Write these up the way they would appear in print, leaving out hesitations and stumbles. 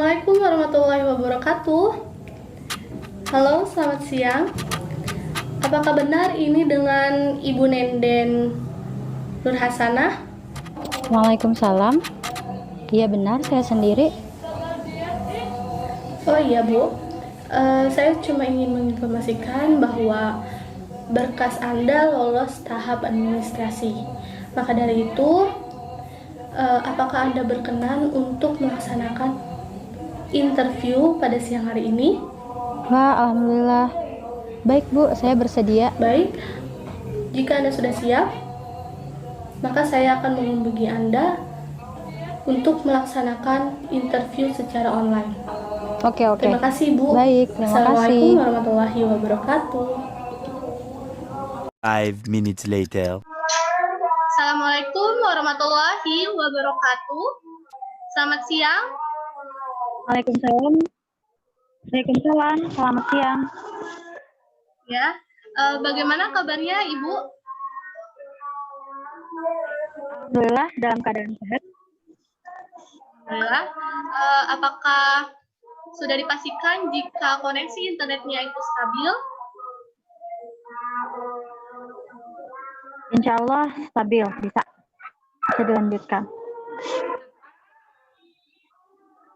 Assalamualaikum warahmatullahi wabarakatuh. Halo, selamat siang. Apakah benar ini dengan Ibu Nenden Nur Hasanah? Waalaikumsalam. Iya benar, saya sendiri. Oh iya Bu, saya cuma ingin menginformasikan bahwa berkas Anda lolos tahap administrasi. Maka dari itu, apakah Anda berkenan untuk melaksanakan interview pada siang hari ini? Wah, alhamdulillah. Baik Bu, saya bersedia. Baik, jika Anda sudah siap, maka saya akan menghubungi Anda untuk melaksanakan interview secara online. Oke. Terima kasih Bu. Baik, terima Assalamualaikum kasih. warahmatullahi wabarakatuh. 5 minutes later. Assalamualaikum warahmatullahi wabarakatuh. Selamat siang. Waalaikumsalam. Waalaikumsalam. Selamat siang. Ya, bagaimana kabarnya Ibu? Alhamdulillah dalam keadaan sehat. Alhamdulillah. Apakah sudah dipastikan jika koneksi internetnya itu stabil? Insya Allah stabil, bisa dilanjutkan.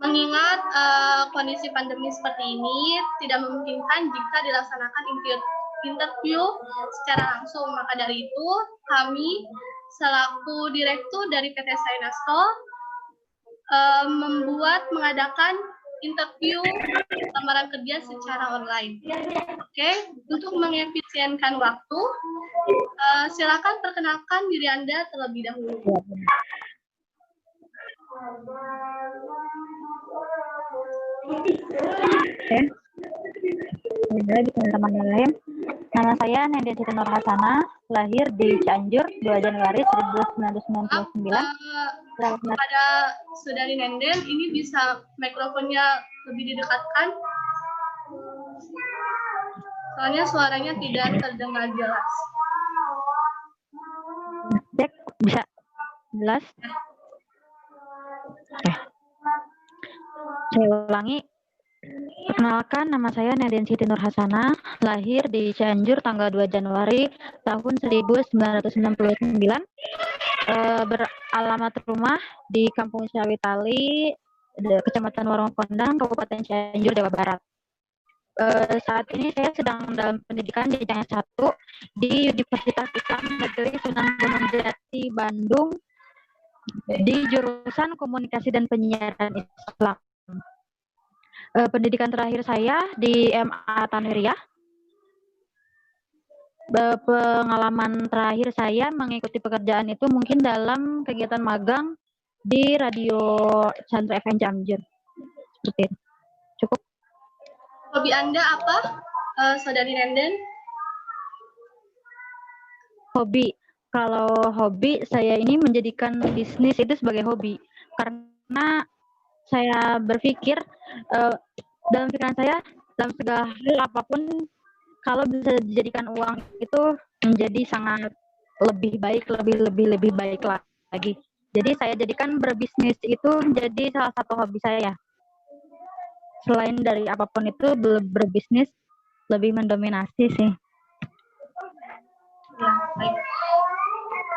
Mengingat kondisi pandemi seperti ini tidak memungkinkan jika dilaksanakan interview secara langsung, maka dari itu kami selaku direktur dari PT Sainasto mengadakan interview lamaran kerja secara online. Oke, untuk mengefisienkan waktu, silakan perkenalkan diri Anda terlebih dahulu. Bismillahirrahmanirrahim. Nama saya Nenden Siti Nur Hasanah, lahir di Cianjur 2 Januari 1999. Kepada Saudari Nenden, ini bisa mikrofonnya lebih didekatkan? Soalnya suaranya tidak terdengar jelas. Cek, bisa jelas? Oke. Saya ulangi. Perkenalkan, nama saya Nenden Siti Nur Hasanah, lahir di Cianjur tanggal 2 Januari tahun 1999. Beralamat rumah di Kampung Syawitali, Kecamatan Warung Kondang, Kabupaten Cianjur, Jawa Barat. Saat ini saya sedang dalam pendidikan di jenjang S1 di Universitas Islam Negeri Sunan Gunung Jati, Bandung, di jurusan Komunikasi dan Penyiaran Islam. Pendidikan terakhir saya di MA Tanwiriyah. Pengalaman terakhir saya mengikuti pekerjaan itu mungkin dalam kegiatan magang di Radio Chandra FM Cianjur. Seperti itu. Cukup. Hobi Anda apa, Saudari Nenden? Hobi. Kalau hobi, saya ini menjadikan bisnis itu sebagai hobi. Karena saya berpikir, dalam pikiran saya, dalam segala hal apapun, kalau bisa dijadikan uang itu menjadi sangat lebih baik, lebih baik lagi. Jadi saya jadikan berbisnis itu menjadi salah satu hobi saya. Selain dari apapun itu, berbisnis lebih mendominasi sih. Ya, baik.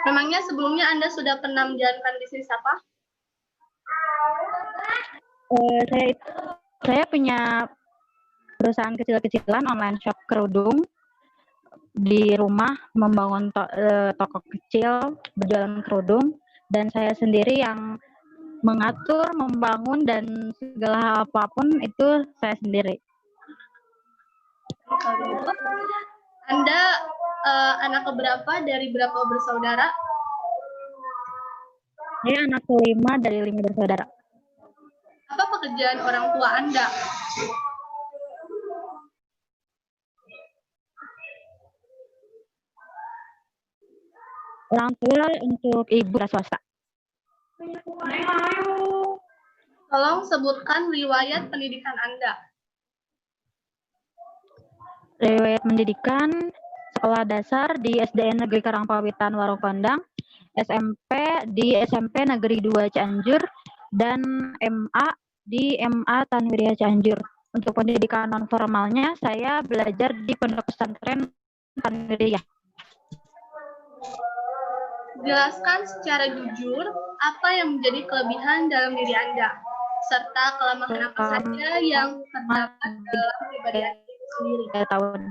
Memangnya sebelumnya Anda sudah pernah menjalankan bisnis apa? Saya punya perusahaan kecil-kecilan online shop kerudung di rumah, membangun toko kecil berjualan kerudung, dan saya sendiri yang mengatur, membangun, dan segala apapun itu saya sendiri. Anda anak keberapa dari berapa bersaudara? Saya anak kelima dari 5 bersaudara. Apa pekerjaan orang tua Anda? Orang tua untuk ibu swasta. Tolong sebutkan riwayat pendidikan Anda. Riwayat pendidikan, sekolah dasar di SDN Negeri Karangpawitan Warung Kondang, SMP di SMP Negeri 2 Cianjur, dan MA di MA Tanwiriyah Cianjur. Untuk pendidikan non formalnya saya belajar di Pondok Pesantren Tanwiriyah. Jelaskan secara jujur apa yang menjadi kelebihan dalam diri Anda, serta kelemahan apa saja yang terdapat dalam pribadi Anda itu sendiri. 3 tahun.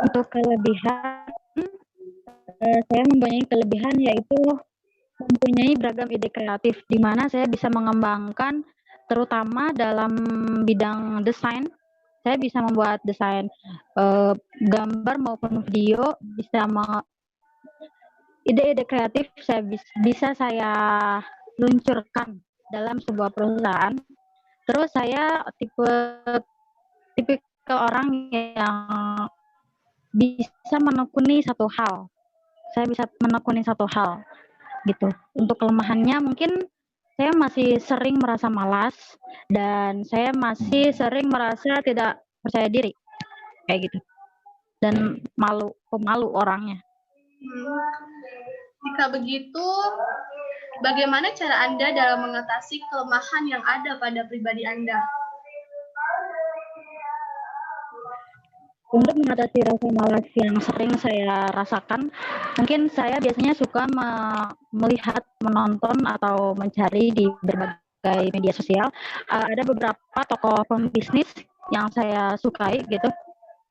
Untuk kelebihan, saya mempunyai kelebihan yaitu mempunyai beragam ide kreatif, di mana saya bisa mengembangkan terutama dalam bidang desain. Saya bisa membuat desain gambar maupun video, ide-ide kreatif bisa saya luncurkan dalam sebuah perusahaan. Terus saya tipe orang yang bisa menekuni satu hal. Saya bisa menekuni satu hal gitu. Untuk kelemahannya mungkin saya masih sering merasa malas dan saya masih sering merasa tidak percaya diri kayak gitu. Dan pemalu orangnya. Jika begitu, bagaimana cara Anda dalam mengatasi kelemahan yang ada pada pribadi Anda? Untuk mengatasi rasa malas yang sering saya rasakan, mungkin saya biasanya suka melihat, menonton, atau mencari di berbagai media sosial. Ada beberapa tokoh pembisnis yang saya sukai gitu.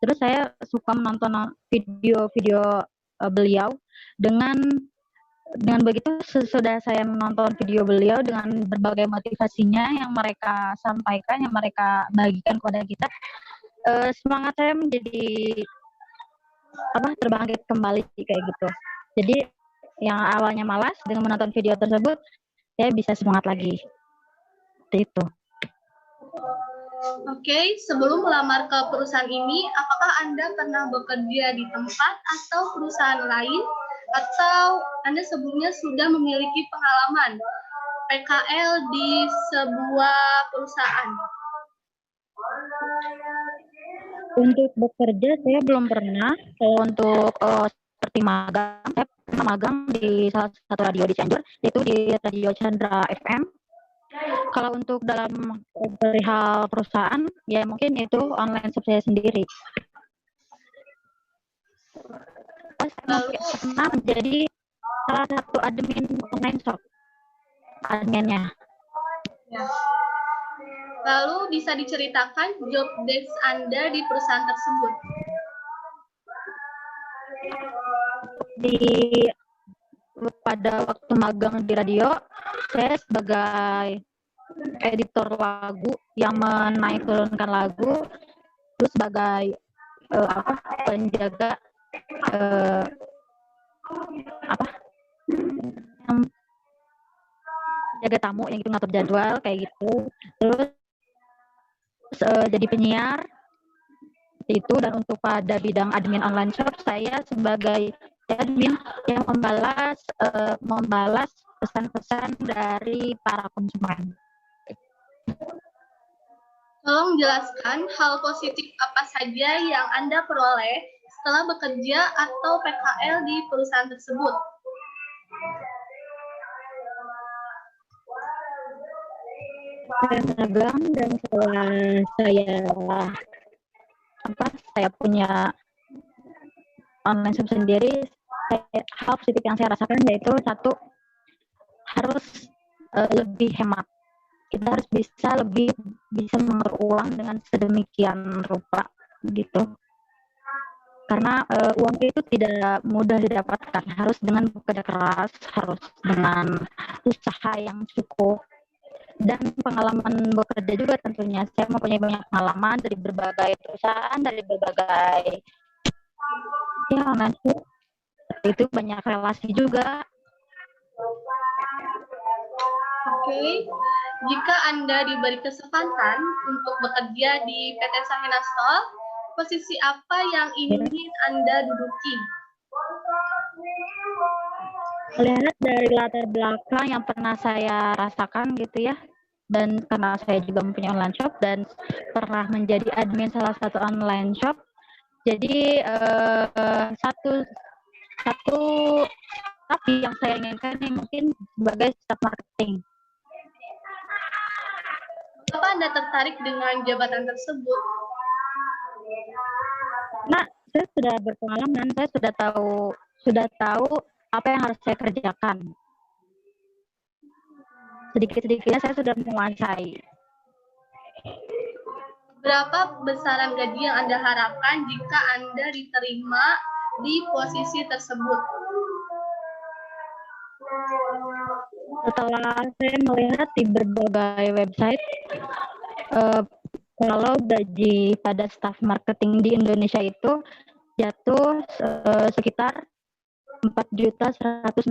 Terus saya suka menonton video-video beliau. Dengan begitu, sesudah saya menonton video beliau dengan berbagai motivasinya yang mereka sampaikan, yang mereka bagikan kepada kita, semangat saya menjadi terbangkit kembali kayak gitu. Jadi yang awalnya malas, dengan menonton video tersebut saya bisa semangat lagi. Seperti itu. Oke, sebelum melamar ke perusahaan ini, apakah Anda pernah bekerja di tempat atau perusahaan lain, atau Anda sebelumnya sudah memiliki pengalaman PKL di sebuah perusahaan? Untuk bekerja saya belum pernah. Kalau untuk seperti magang, saya pernah magang di salah satu radio di Cianjur, yaitu di Radio Chandra FM. Kalau untuk dalam perihal perusahaan, ya mungkin itu online shop saya sendiri. Saya pernah menjadi salah satu admin online shop, adminnya. Ya. Lalu bisa diceritakan job desk Anda di perusahaan tersebut? Pada waktu magang di radio, saya sebagai editor lagu yang menaik turunkan lagu, terus sebagai penjaga jaga tamu yang gitu, ngatur jadwal kayak gitu. Terus jadi penyiar itu. Dan untuk pada bidang admin online shop, saya sebagai admin yang membalas pesan-pesan dari para konsumen. Tolong jelaskan hal positif apa saja yang Anda peroleh setelah bekerja atau PKL di perusahaan tersebut. Saya magang, dan setelah saya punya online shop sendiri, hal positif yang saya rasakan yaitu satu, harus lebih hemat. Kita harus lebih bisa mengatur uang dengan sedemikian rupa gitu. Karena uang itu tidak mudah didapatkan, harus dengan bekerja keras, harus dengan usaha yang cukup, dan pengalaman bekerja juga tentunya. Saya mempunyai banyak pengalaman dari berbagai perusahaan, dari berbagai online shop. Itu banyak relasi juga. Oke, jika Anda diberi kesempatan untuk bekerja di PT Sahina Stall, posisi apa yang ingin Anda duduki? Lihat dari latar belakang yang pernah saya rasakan gitu ya, dan karena saya juga mempunyai online shop dan pernah menjadi admin salah satu online shop, Jadi satu satu tapi yang saya inginkan ini mungkin sebagai staff marketing. Apa Anda tertarik dengan jabatan tersebut? Nah, saya sudah berpengalaman, saya sudah tahu apa yang harus saya kerjakan. Sedikit-sedikitnya saya sudah menguasai. Berapa besaran gaji yang Anda harapkan jika Anda diterima di posisi tersebut? Setelah saya melihat di berbagai website, kalau gaji pada staff marketing di Indonesia itu jatuh sekitar 4.165.000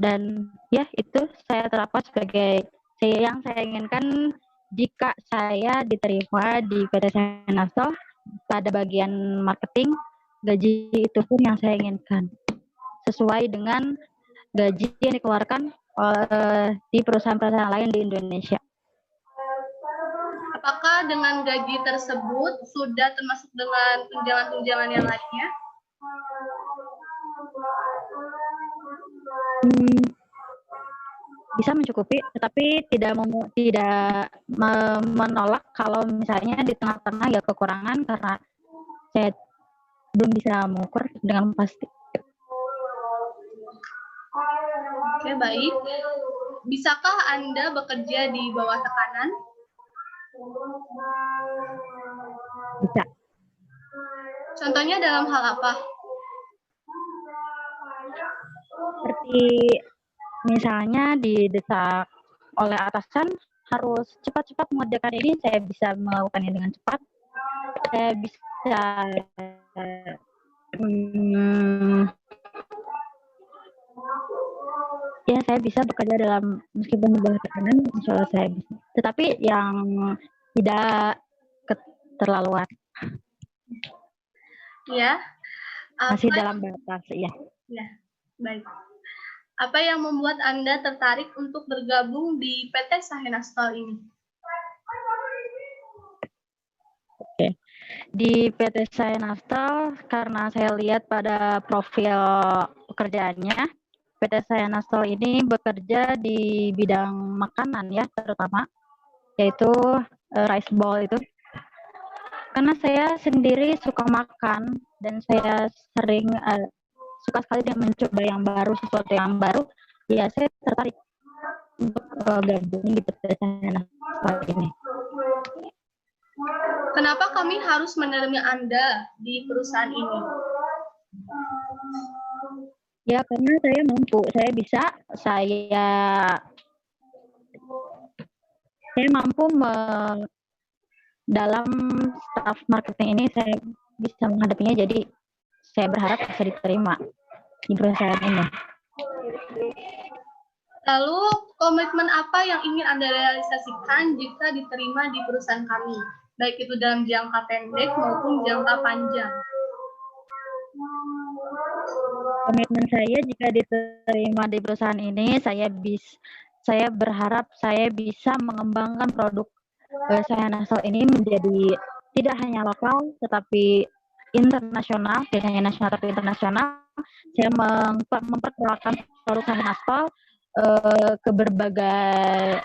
dan ya itu saya terapkan sebagai yang saya inginkan jika saya diterima di PT Senasto pada bagian marketing. Gaji itu pun yang saya inginkan sesuai dengan gaji yang dikeluarkan di perusahaan-perusahaan lain di Indonesia. Apakah dengan gaji tersebut sudah termasuk dengan tunjangan-tunjangan yang lainnya? Bisa mencukupi, tetapi tidak menolak kalau misalnya di tengah-tengah ya kekurangan karena saya belum bisa mengukur dengan pasti. Oke, baik. Bisakah Anda bekerja di bawah tekanan? Bisa. Contohnya dalam hal apa? Seperti misalnya didesak oleh atasan harus cepat-cepat mengerjakan ini, saya bisa melakukannya dengan cepat. Saya bisa ya saya bisa bekerja dalam meskipun di bawah tekanan, insya Allah saya bisa. Tetapi yang tidak keterlaluan. Ya. Masih dalam batas, ya. Ya, baik. Apa yang membuat Anda tertarik untuk bergabung di PT Sahenastol ini? Oke. Di PT Sahenastol karena saya lihat pada profil pekerjaannya, PT Sahenastol ini bekerja di bidang makanan ya terutama, yaitu rice ball itu. Karena saya sendiri suka makan dan saya sering suka sekali dengan mencoba yang baru, sesuatu yang baru, ya saya tertarik untuk gabung di PT Sahenastol ini. Kenapa kami harus menerima Anda di perusahaan ini? Ya karena saya mampu, saya mampu dalam staff marketing ini saya bisa menghadapinya, jadi saya berharap bisa diterima di perusahaan ini. Lalu komitmen apa yang ingin Anda realisasikan jika diterima di perusahaan kami, baik itu dalam jangka pendek maupun jangka panjang? Komitmen saya jika diterima di perusahaan ini, saya berharap saya bisa mengembangkan produk Sahenastol ini menjadi tidak hanya lokal tetapi internasional, tidak hanya nasional tapi internasional. Saya memperkenalkan produk Sahenastol ke berbagai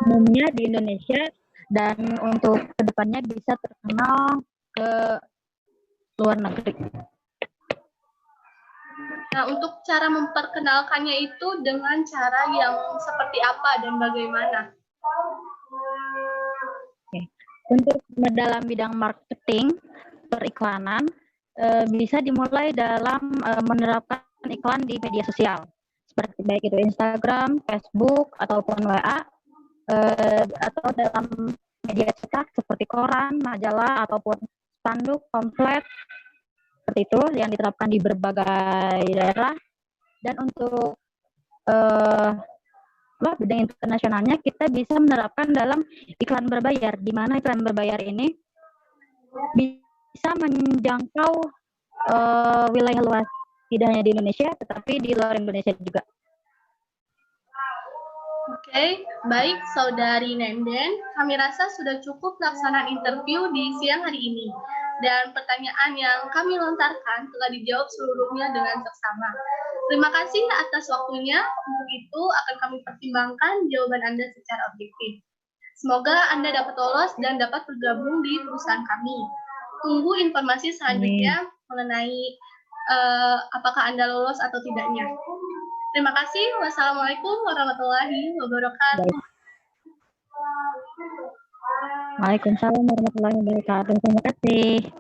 umumnya di Indonesia dan untuk kedepannya bisa terkenal ke luar negeri. Nah, untuk cara memperkenalkannya itu dengan cara yang seperti apa dan bagaimana? Oke. Untuk dalam bidang marketing periklanan bisa dimulai dalam menerapkan iklan di media sosial seperti baik itu Instagram, Facebook ataupun WA atau dalam media cetak seperti koran, majalah ataupun spanduk, pamflet seperti itu yang diterapkan di berbagai daerah. Dan untuk bidang internasionalnya kita bisa menerapkan dalam iklan berbayar, di mana iklan berbayar ini bisa menjangkau wilayah luas, tidak hanya di Indonesia tetapi di luar Indonesia juga. Oke, baik Saudari Nenden, kami rasa sudah cukup pelaksanaan interview di siang hari ini. Dan pertanyaan yang kami lontarkan telah dijawab seluruhnya dengan seksama. Terima kasih atas waktunya, untuk itu akan kami pertimbangkan jawaban Anda secara objektif. Semoga Anda dapat lolos dan dapat bergabung di perusahaan kami. Tunggu informasi selanjutnya mengenai apakah Anda lolos atau tidaknya. Terima kasih. Wassalamualaikum warahmatullahi wabarakatuh. Waalaikumsalam warahmatullahi wabarakatuh. Terima kasih.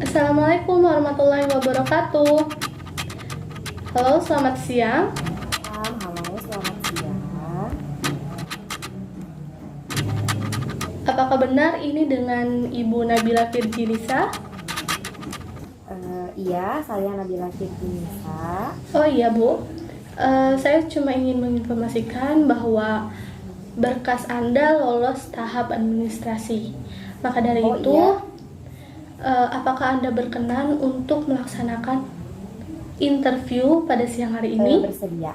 Assalamualaikum warahmatullahi wabarakatuh. Halo, selamat siang. Halo, selamat siang. Apakah benar ini dengan Ibu Nabila Firjinisa? Iya, saya Nabila Firjinisa. Oh iya Bu, saya cuma ingin menginformasikan bahwa berkas Anda lolos tahap administrasi. Maka dari itu, iya. Apakah Anda berkenan untuk melaksanakan interview pada siang hari ini? Bersedia.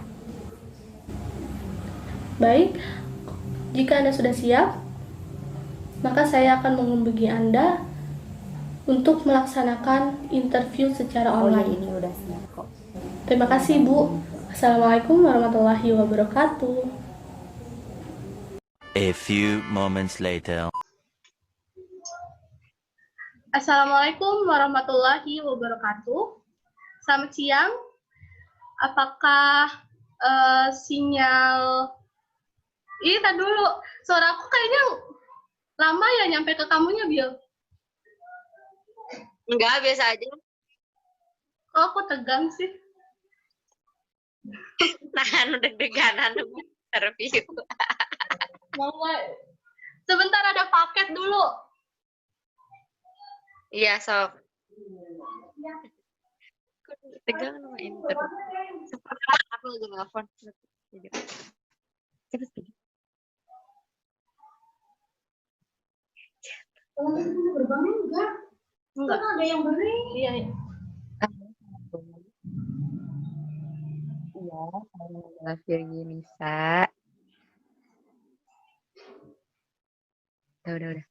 Baik, jika Anda sudah siap, maka saya akan menghubungi Anda untuk melaksanakan interview secara online. Ini udah siap kok. Terima kasih Bu. Assalamualaikum warahmatullahi wabarakatuh. A few moments later. Assalamualaikum warahmatullahi wabarakatuh. Selamat siang. Apakah sinyal... Ih, tar dulu. Suara aku kayaknya lama ya nyampe ke kamunya, Bil? Enggak, biasa aja. Kok aku tegang sih? Nahan deg-deganan interview. Sebentar, ada paket dulu. Iya, sok. Tegang sama interview. Sebentar, aku lagi nelfon. Cepet. Gerbangnya enggak. Enggak ada yang beri. Iya. Iya, saya adalah Firginisa. Udah.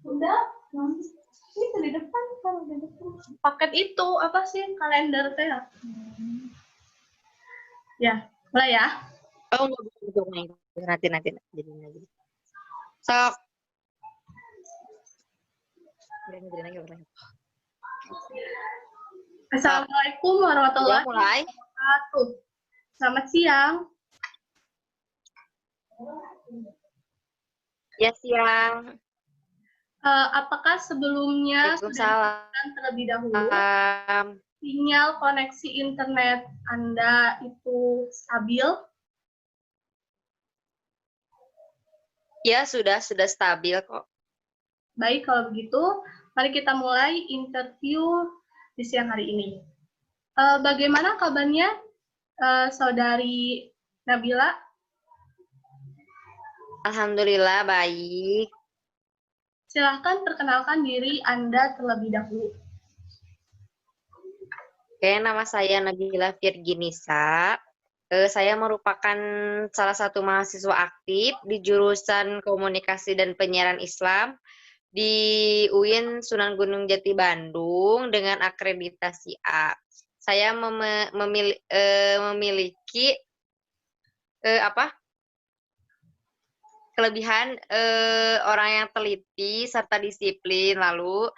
Udah. Ini di depan, kalau di depan. Paket itu apa sih? Kalender teh. Ya, mulai ya. Oh, enggak. Nanti. Jadi lagi. Sok. Jadi lagi. Assalamualaikum warahmatullahi wabarakatuh. Selamat siang. Ya, siang. Apakah sebelumnya sudah Waalaikumsalam. terlebih dahulu sinyal koneksi internet Anda itu stabil? Ya, sudah stabil kok. Baik, kalau begitu, mari kita mulai interview di siang hari ini. Bagaimana kabarnya, Saudari Nabila? Alhamdulillah, baik. Silahkan perkenalkan diri Anda terlebih dahulu. Oke, nama saya Nabila Firginisa. Saya merupakan salah satu mahasiswa aktif di jurusan Komunikasi dan Penyiaran Islam di UIN Sunan Gunung Jati Bandung dengan akreditasi A. Saya memiliki kelebihan orang yang teliti serta disiplin. Lalu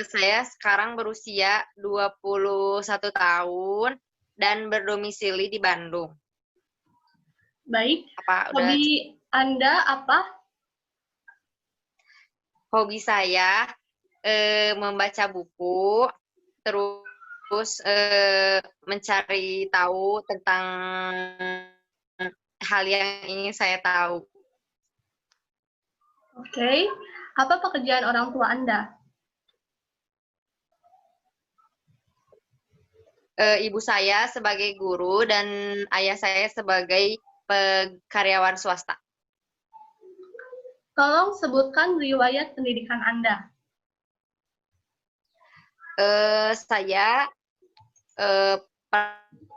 saya sekarang berusia 21 tahun dan berdomisili di Bandung. Baik. Hobi Anda apa? Hobi saya membaca buku, terus mencari tahu tentang hal yang ingin saya tahu. Oke. Apa pekerjaan orang tua Anda? Ibu saya sebagai guru dan ayah saya sebagai karyawan swasta. Tolong sebutkan riwayat pendidikan Anda. Saya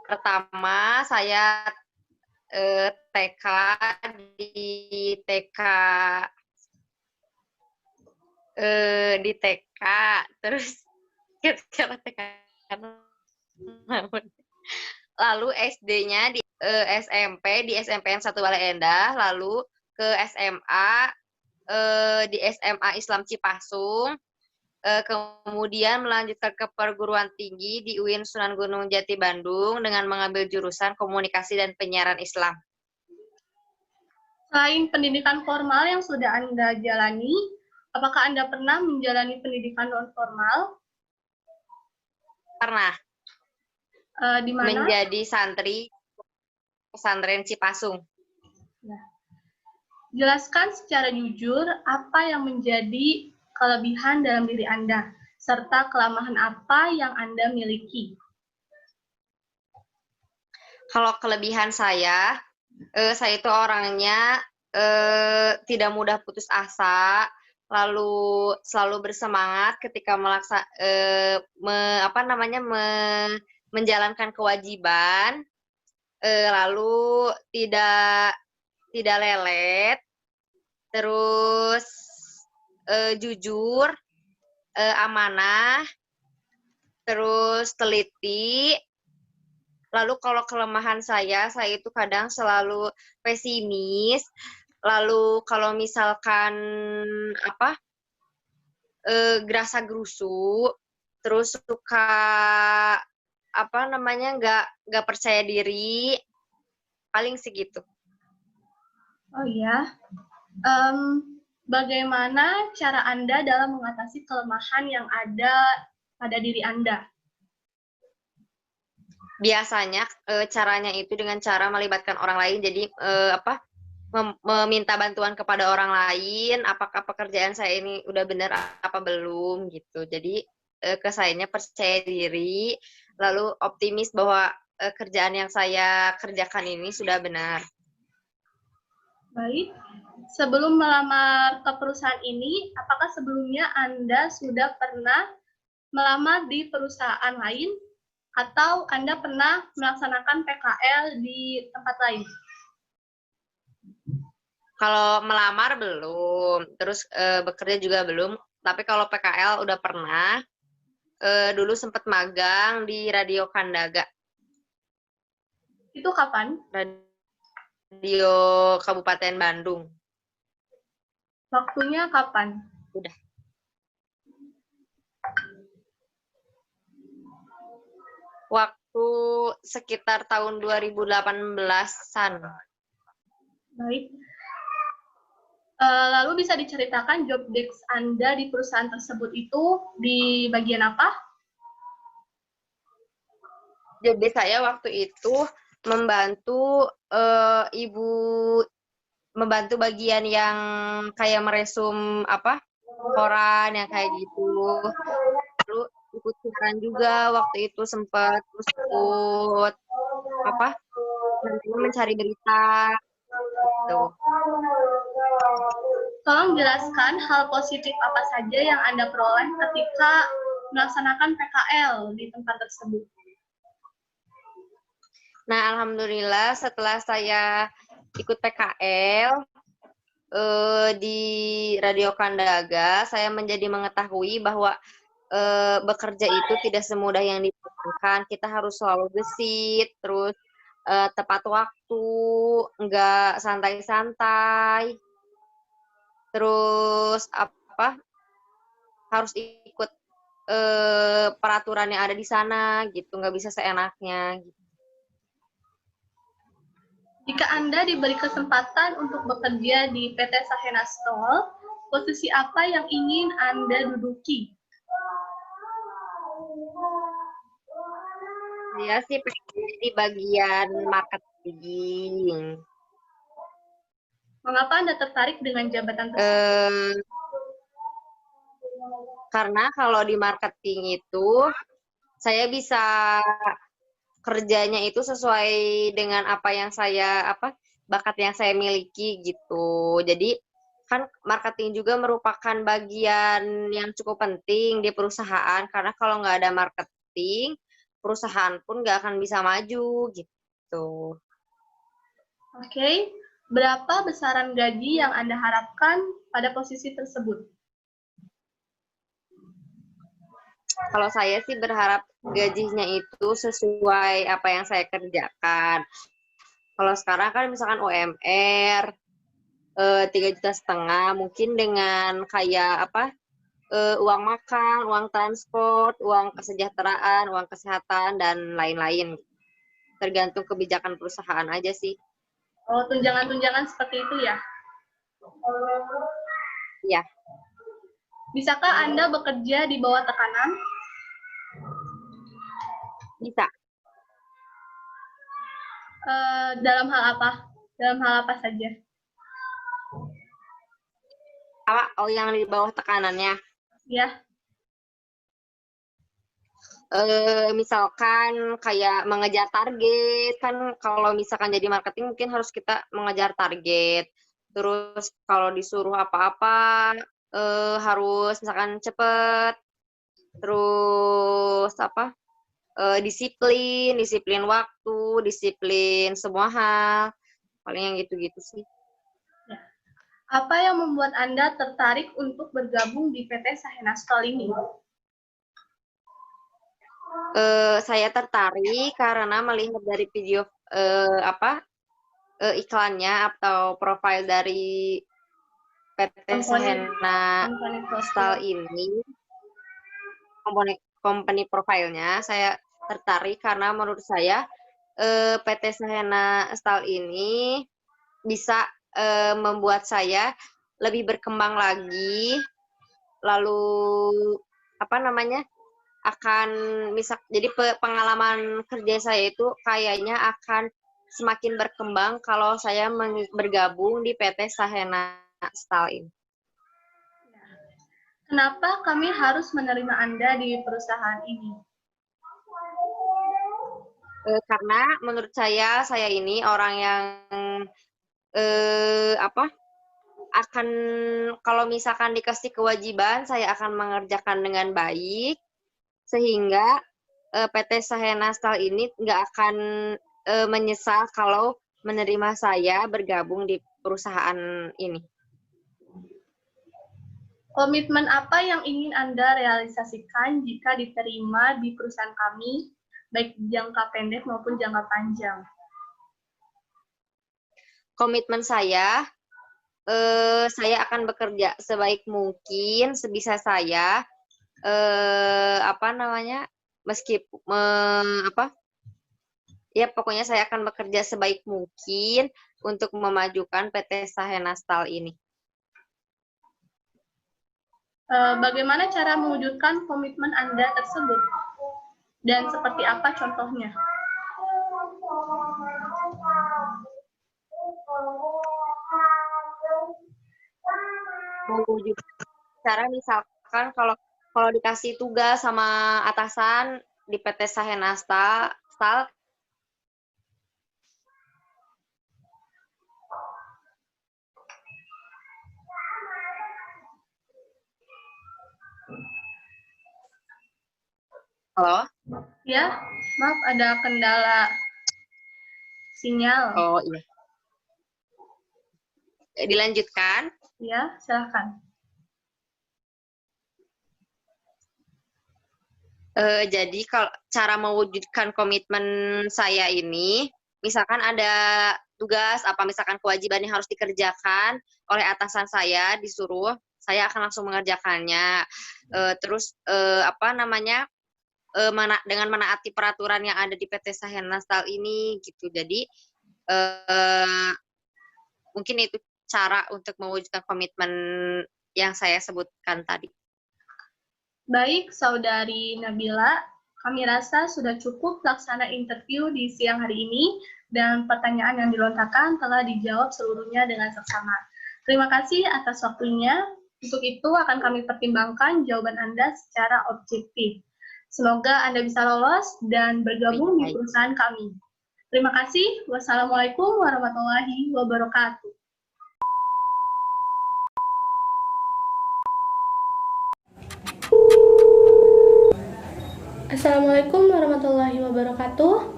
pertama saya TK di TK di TK terus kira TK lalu SD-nya di SMP di SMPN 1 Bale Endah, lalu ke SMA di SMA Islam Cipasung, kemudian melanjutkan ke perguruan tinggi di UIN Sunan Gunung Jati Bandung dengan mengambil jurusan Komunikasi dan Penyiaran Islam. Selain pendidikan formal yang sudah Anda jalani, apakah Anda pernah menjalani pendidikan non-formal? Pernah Di mana? menjadi santri pesantren Cipasung. Jelaskan secara jujur apa yang menjadi kelebihan dalam diri Anda, serta kelemahan apa yang Anda miliki. Kalau kelebihan saya itu orangnya tidak mudah putus asa, lalu selalu bersemangat ketika menjalankan kewajiban, lalu tidak lelet, terus jujur, amanah, terus teliti. Lalu kalau kelemahan saya itu kadang selalu pesimis. Lalu kalau misalkan gerasa gerusu, terus suka nggak percaya diri, paling segitu. Oh iya. Bagaimana cara Anda dalam mengatasi kelemahan yang ada pada diri Anda? Biasanya caranya itu dengan cara melibatkan orang lain, jadi meminta bantuan kepada orang lain, apakah pekerjaan saya ini udah benar apa belum gitu. Jadi sayanya percaya diri, lalu optimis bahwa kerjaan yang saya kerjakan ini sudah benar. Baik. Sebelum melamar ke perusahaan ini, apakah sebelumnya Anda sudah pernah melamar di perusahaan lain atau Anda pernah melaksanakan PKL di tempat lain? Kalau melamar belum, terus bekerja juga belum, tapi kalau PKL udah pernah. Dulu sempat magang di Radio Kandaga. Itu kapan? Radio Kabupaten Bandung. Waktunya kapan? Udah. Waktu sekitar tahun 2018-an. Baik. Lalu bisa diceritakan job desk Anda di perusahaan tersebut itu di bagian apa? Job desk saya waktu itu membantu membantu bagian yang kayak meresum koran yang kayak gitu. Lalu ikut siaran juga waktu itu sempat, terus ikut mencari berita gitu. Tolong jelaskan hal positif apa saja yang Anda peroleh ketika melaksanakan PKL di tempat tersebut. Nah, alhamdulillah setelah saya ikut PKL di Radio Kandaga, saya menjadi mengetahui bahwa bekerja itu tidak semudah yang dibayangkan. Kita harus selalu gesit, terus tepat waktu, nggak santai-santai, terus harus ikut peraturan yang ada di sana, gitu, nggak bisa seenaknya. Gitu. Jika Anda diberi kesempatan untuk bekerja di PT Sahena Stall, posisi apa yang ingin Anda duduki? Saya sih pengen di bagian marketing. Mengapa Anda tertarik dengan jabatan tersebut? Karena kalau di marketing itu, saya bisa kerjanya itu sesuai dengan apa yang saya bakat yang saya miliki gitu. Jadi kan marketing juga merupakan bagian yang cukup penting di perusahaan, karena kalau nggak ada marketing, perusahaan pun nggak akan bisa maju gitu. Oke, berapa besaran gaji yang Anda harapkan pada posisi tersebut? Kalau saya sih berharap gajinya itu sesuai apa yang saya kerjakan. Kalau sekarang kan misalkan UMR 3,5 juta, mungkin dengan kayak apa uang makan, uang transport, uang kesejahteraan, uang kesehatan dan lain-lain. Tergantung kebijakan perusahaan aja sih. Oh, tunjangan-tunjangan seperti itu ya? Iya, Bisakah Anda bekerja di bawah tekanan? bisa. Dalam hal apa? Dalam hal apa saja? Oh, yang di bawah tekanannya. Ya, Misalkan kayak mengejar target, kan kalau misalkan jadi marketing mungkin harus kita mengejar target. Terus kalau disuruh apa-apa harus misalkan cepet. Terus apa? Disiplin waktu, disiplin semua hal. Paling yang gitu-gitu sih. apa yang membuat Anda tertarik untuk bergabung di PT Sahena Stall ini? Saya tertarik karena melihat dari video iklannya atau profil dari PT Sahena Stall ini, company profilnya saya tertarik karena menurut saya PT Sahena Stall ini bisa membuat saya lebih berkembang lagi, lalu apa namanya akan jadi pengalaman kerja saya itu kayaknya akan semakin berkembang kalau saya bergabung di PT Sahena Stall ini. Kenapa kami harus menerima Anda di perusahaan ini? Karena menurut saya ini orang yang akan kalau misalkan dikasih kewajiban, saya akan mengerjakan dengan baik, sehingga PT Sahena Stall ini nggak akan menyesal kalau menerima saya bergabung di perusahaan ini. Komitmen apa yang ingin Anda realisasikan jika diterima di perusahaan kami, baik jangka pendek maupun jangka panjang? Komitmen saya akan bekerja sebaik mungkin, sebisa saya, pokoknya saya akan bekerja sebaik mungkin untuk memajukan PT Sahena Stall ini. Bagaimana cara mewujudkan komitmen Anda tersebut? Dan seperti apa contohnya? Cara misalkan kalau dikasih tugas sama atasan di PT Sahena Stall, halo? Ya, maaf ada kendala sinyal. Oh iya. Dilanjutkan? Ya, silakan. Jadi kalau cara mewujudkan komitmen saya ini, misalkan ada tugas misalkan kewajiban yang harus dikerjakan oleh atasan saya, disuruh, saya akan langsung mengerjakannya. Terus dengan menaati peraturan yang ada di PT Sahena Stall ini gitu. Jadi mungkin itu cara untuk mewujudkan komitmen yang saya sebutkan tadi. Baik, Saudari Nabila, kami rasa sudah cukup laksana interview di siang hari ini dan pertanyaan yang dilontarkan telah dijawab seluruhnya dengan seksama. Terima kasih atas waktunya. Untuk itu akan kami pertimbangkan jawaban Anda secara objektif. Semoga Anda bisa lolos dan bergabung di perusahaan kami. Terima kasih. Wassalamualaikum warahmatullahi wabarakatuh. Assalamualaikum warahmatullahi wabarakatuh.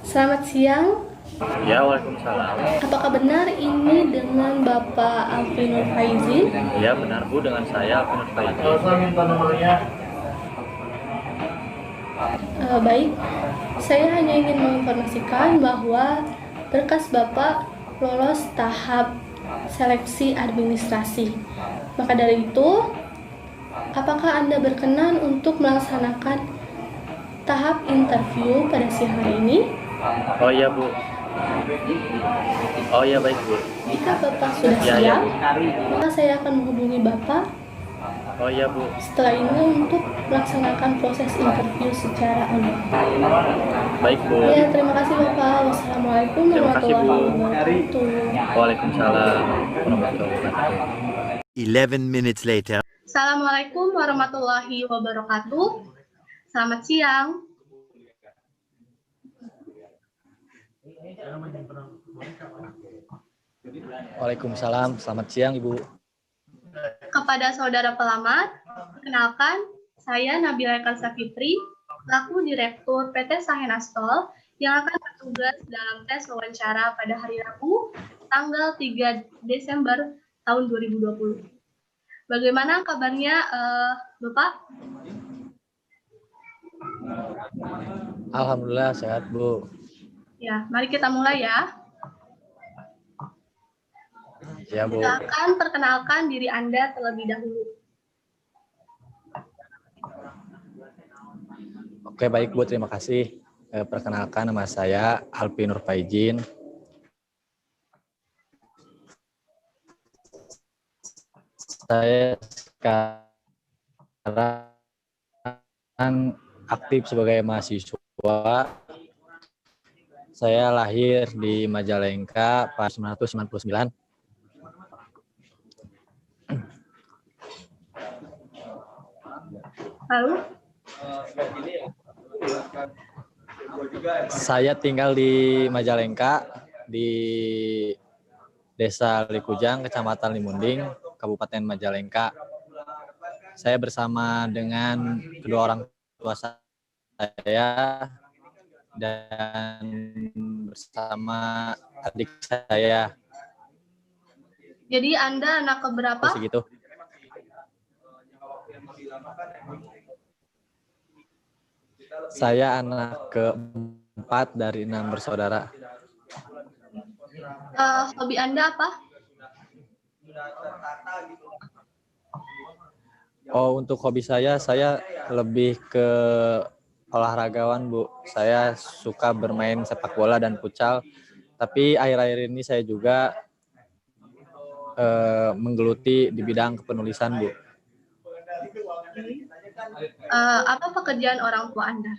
Selamat siang. Ya, waalaikumsalam. Apakah benar ini dengan Bapak Alvinur Faizin? Ya, benar Bu, dengan saya Alvin Faizin. Baik, saya hanya ingin menginformasikan bahwa berkas Bapak lolos tahap seleksi administrasi. Maka dari itu, apakah Anda berkenan untuk melaksanakan tahap interview pada siang hari ini? Oh iya Bu. Oh iya, baik Bu. Jika Bapak sudah Ya, siap, Bu. maka saya akan menghubungi Bapak Oh iya Bu. setelah ini untuk melaksanakan proses interview secara online. Baik Bu. Ya, terima kasih Bapak. Wassalamualaikum Terima kasih, Bu. warahmatullahi wabarakatuh. Waalaikumsalam warahmatullahi wabarakatuh. 11 minutes later. Assalamualaikum warahmatullahi wabarakatuh. Selamat siang. Waalaikumsalam, selamat siang Ibu. Kepada saudara pelamar, perkenalkan, saya Nabila Eka Fitri, selaku Direktur PT Sahena Stol yang akan bertugas dalam tes wawancara pada hari Rabu, tanggal 3 Desember tahun 2020. Bagaimana kabarnya, Bapak? Alhamdulillah sehat Bu. Ya, mari kita mulai ya. Ya Bu. Silakan perkenalkan diri Anda terlebih dahulu. Oke baik Bu, terima kasih. Perkenalkan nama saya Alpi Nur Faizin. Saya sekarang aktif sebagai mahasiswa. Saya lahir di Majalengka pada 1999. Lalu, Saya tinggal di Majalengka, di Desa Likujang, Kecamatan Limunding, Kabupaten Majalengka. Saya bersama dengan kedua orang tua saya dan bersama adik saya. jadi Anda anak keberapa? Segitu. Saya anak keempat dari 6 bersaudara. Hobi Anda apa? Oh, untuk hobi saya lebih ke olahragawan, Bu. Saya suka bermain sepak bola dan futsal. Tapi akhir-akhir ini saya juga menggeluti di bidang kepenulisan, Bu. Apa pekerjaan orang tua Anda?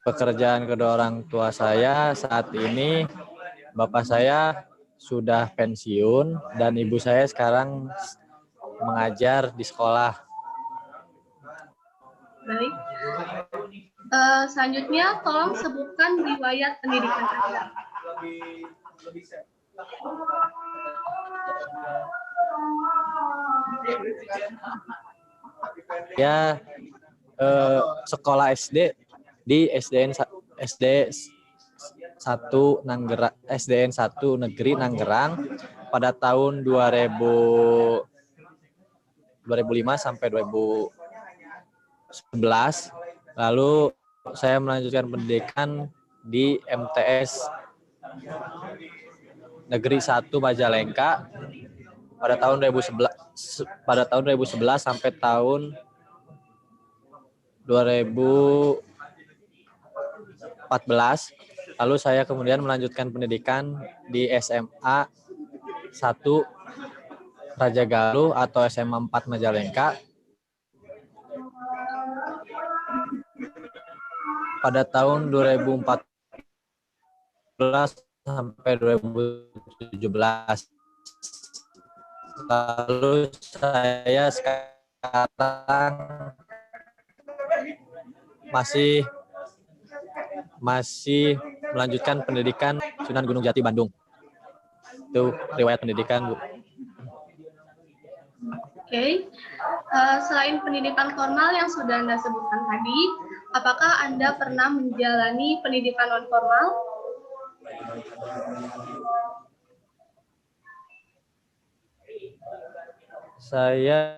Pekerjaan kedua orang tua saya saat ini, bapak saya sudah pensiun dan ibu saya sekarang mengajar di sekolah. Baik. Selanjutnya, tolong sebutkan riwayat pendidikan Anda. Ya, sekolah SD di SDN 1 Negeri Nanggerang pada tahun 2005 sampai 2011. Lalu saya melanjutkan pendidikan di MTS Negeri 1 Majalengka pada tahun 2011 sampai tahun 2014. Lalu saya kemudian melanjutkan pendidikan di SMA 1 Raja Galuh atau SMA 4 Majalengka pada tahun 2014 sampai 2017. Lalu saya sekarang masih melanjutkan pendidikan Sunan Gunung Jati Bandung. Itu riwayat pendidikan, Bu. Oke. Selain pendidikan formal yang sudah Anda sebutkan tadi, apakah Anda pernah menjalani pendidikan non formal? Saya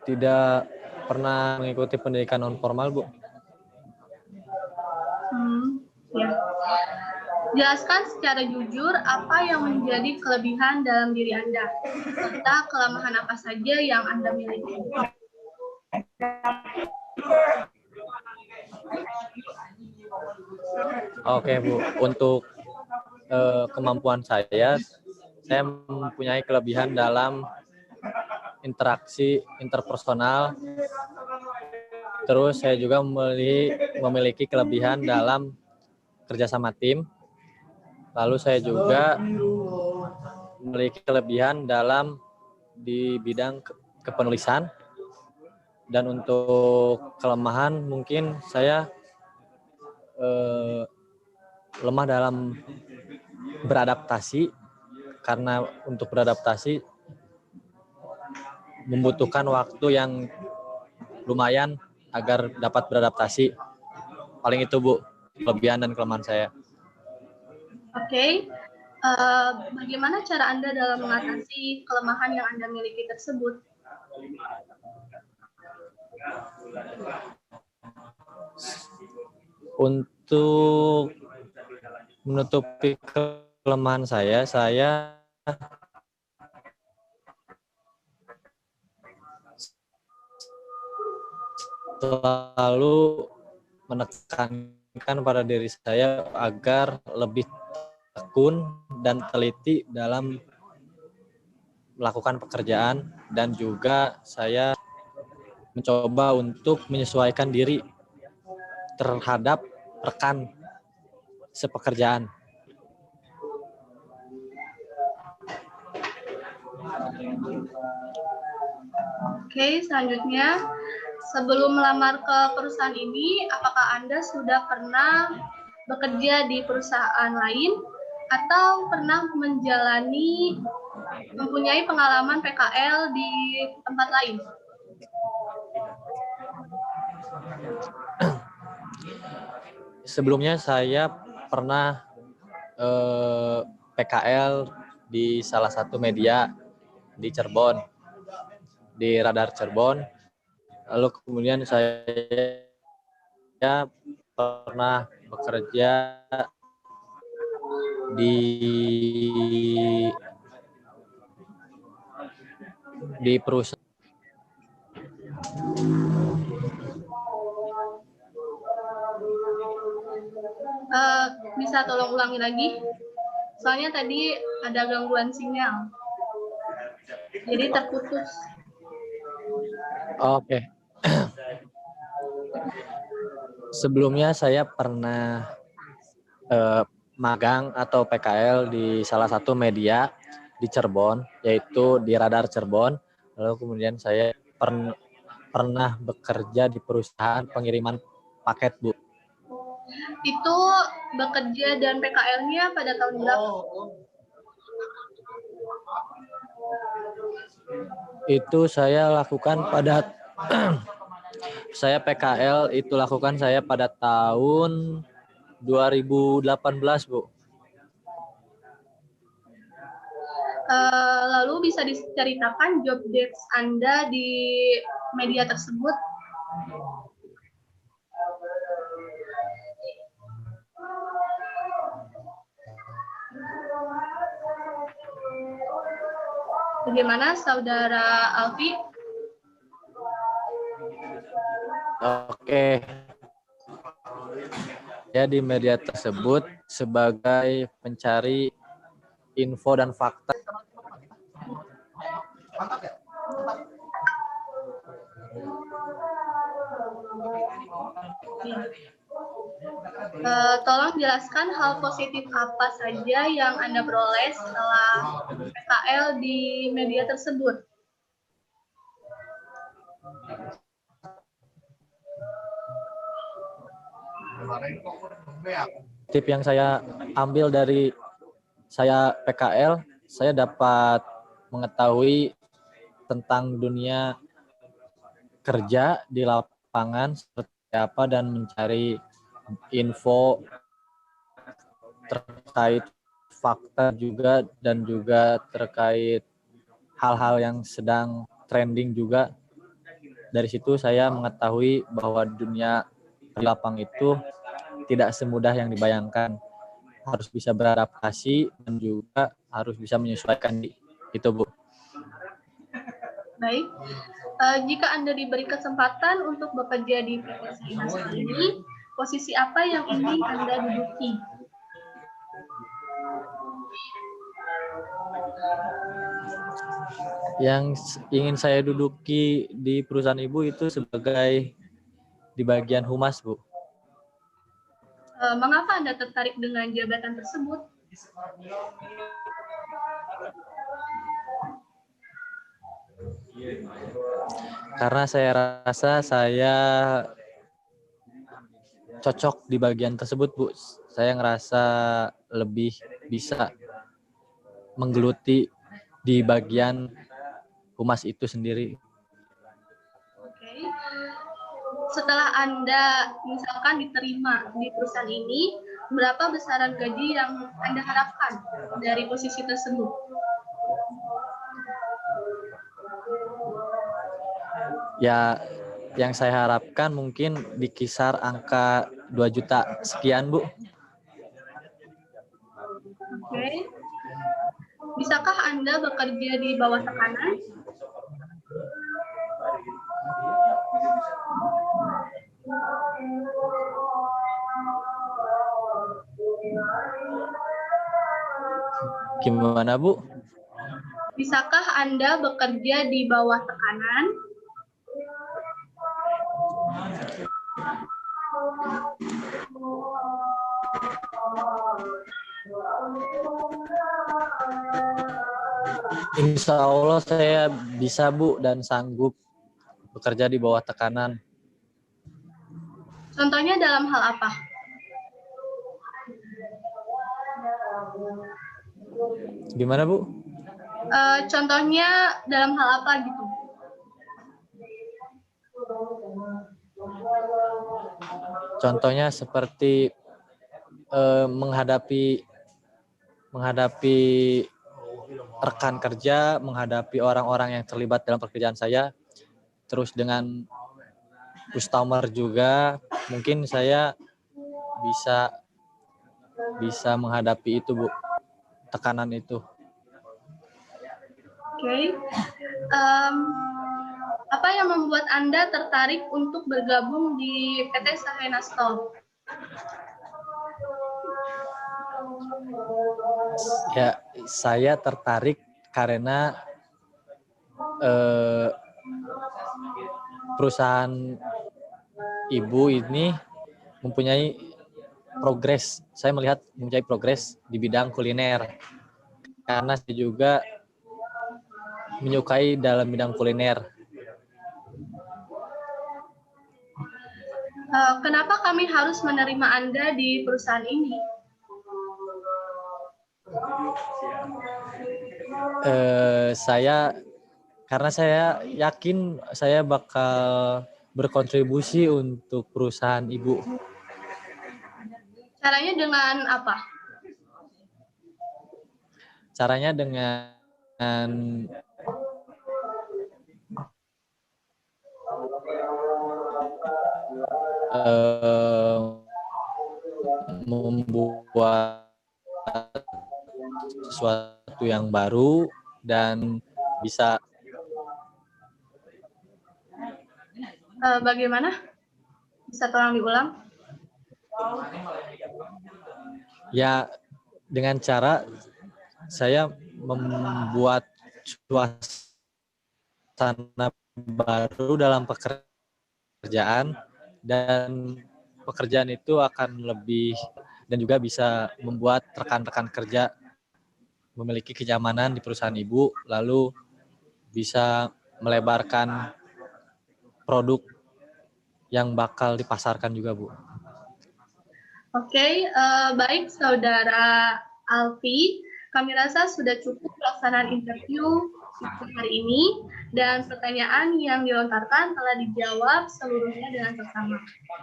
tidak pernah mengikuti pendidikan non formal, Bu. Ya. Jelaskan secara jujur apa yang menjadi kelebihan dalam diri Anda, serta kelemahan apa saja yang Anda miliki. Oke, Bu. Untuk kemampuan saya mempunyai kelebihan dalam interaksi interpersonal. Terus saya juga memiliki kelebihan dalam kerjasama tim. Lalu saya juga memiliki kelebihan dalam di bidang kepenulisan. Dan untuk kelemahan mungkin saya lemah dalam beradaptasi, karena untuk beradaptasi membutuhkan waktu yang lumayan agar dapat beradaptasi. Paling itu, Bu, kelebihan dan kelemahan saya. Oke. Bagaimana cara Anda dalam mengatasi kelemahan yang Anda miliki tersebut? Untuk menutupi kelemahan saya selalu menekankan pada diri saya agar lebih tekun dan teliti dalam melakukan pekerjaan, dan juga saya mencoba untuk menyesuaikan diri terhadap rekan sepekerjaan. Oke, selanjutnya, sebelum melamar ke perusahaan ini, apakah Anda sudah pernah bekerja di perusahaan lain atau pernah mempunyai pengalaman PKL di tempat lain? Sebelumnya saya pernah PKL di salah satu media di Cirebon, di Radar Cirebon. Lalu kemudian saya pernah bekerja di perusahaan. Bisa tolong ulangi lagi? Soalnya tadi ada gangguan sinyal. Jadi terputus. Oke. Sebelumnya saya pernah magang atau PKL di salah satu media di Cirebon, yaitu di Radar Cirebon. Lalu kemudian saya pernah bekerja di perusahaan pengiriman paket, Bu. Itu bekerja dan PKL-nya pada tahun berapa? Itu saya lakukan pada saya PKL itu lakukan saya pada tahun 2018, Bu. Lalu bisa diceritakan job desk Anda di media tersebut? Bagaimana Saudara Alfi? Oke. Ya, di media tersebut sebagai pencari info dan fakta. Tolong jelaskan hal positif apa saja yang Anda peroleh setelah PKL di media tersebut. Tip yang saya ambil dari saya PKL, saya dapat mengetahui tentang dunia kerja di lapangan seperti apa dan mencari info terkait fakta juga dan juga terkait hal-hal yang sedang trending juga. Dari situ saya mengetahui bahwa dunia di lapangan itu tidak semudah yang dibayangkan. Harus bisa beradaptasi dan juga harus bisa menyesuaikan itu, Bu. Baik. Jika Anda diberi kesempatan untuk bekerja di PT Sainas ini, posisi apa yang ingin Anda duduki? Yang ingin saya duduki di perusahaan Ibu itu sebagai di bagian humas, Bu. Mengapa Anda tertarik dengan jabatan tersebut? Karena saya rasa saya cocok di bagian tersebut, Bu. Saya ngerasa lebih bisa menggeluti di bagian humas itu sendiri. Oke. Setelah Anda misalkan diterima di perusahaan ini, berapa besaran gaji yang Anda harapkan dari posisi tersebut? Ya, yang saya harapkan mungkin di kisar angka 2 juta sekian, Bu. Oke. Bisakah Anda bekerja di bawah tekanan? Gimana, Bu? Bisakah Anda bekerja di bawah tekanan? Insya Allah saya bisa, Bu, dan sanggup bekerja di bawah tekanan. Contohnya dalam hal apa? Gimana, Bu? Contohnya dalam hal apa gitu? Contohnya seperti menghadapi rekan kerja, menghadapi orang-orang yang terlibat dalam pekerjaan saya, terus dengan customer juga, mungkin saya bisa menghadapi itu, Bu, tekanan itu. Oke. Apa yang membuat Anda tertarik untuk bergabung di PT Sahena Steel? Ya, saya tertarik karena perusahaan Ibu ini mempunyai progres. Saya melihat mempunyai progres di bidang kuliner. Karena saya juga menyukai dalam bidang kuliner. Kenapa kami harus menerima Anda di perusahaan ini? Karena saya yakin saya bakal berkontribusi untuk perusahaan Ibu. Caranya dengan apa? Caranya dengan membuat sesuatu yang baru dan bisa Bagaimana? Bisa tolong diulang? ya dengan cara saya membuat suasana baru dalam pekerjaan dan pekerjaan itu akan lebih dan juga bisa membuat rekan-rekan kerja memiliki kenyamanan di perusahaan Ibu, lalu bisa melebarkan produk yang bakal dipasarkan juga, Bu. Oke, baik Saudara Alfi. Kami rasa sudah cukup pelaksanaan interview hari ini, dan pertanyaan yang dilontarkan telah dijawab seluruhnya dengan seksama.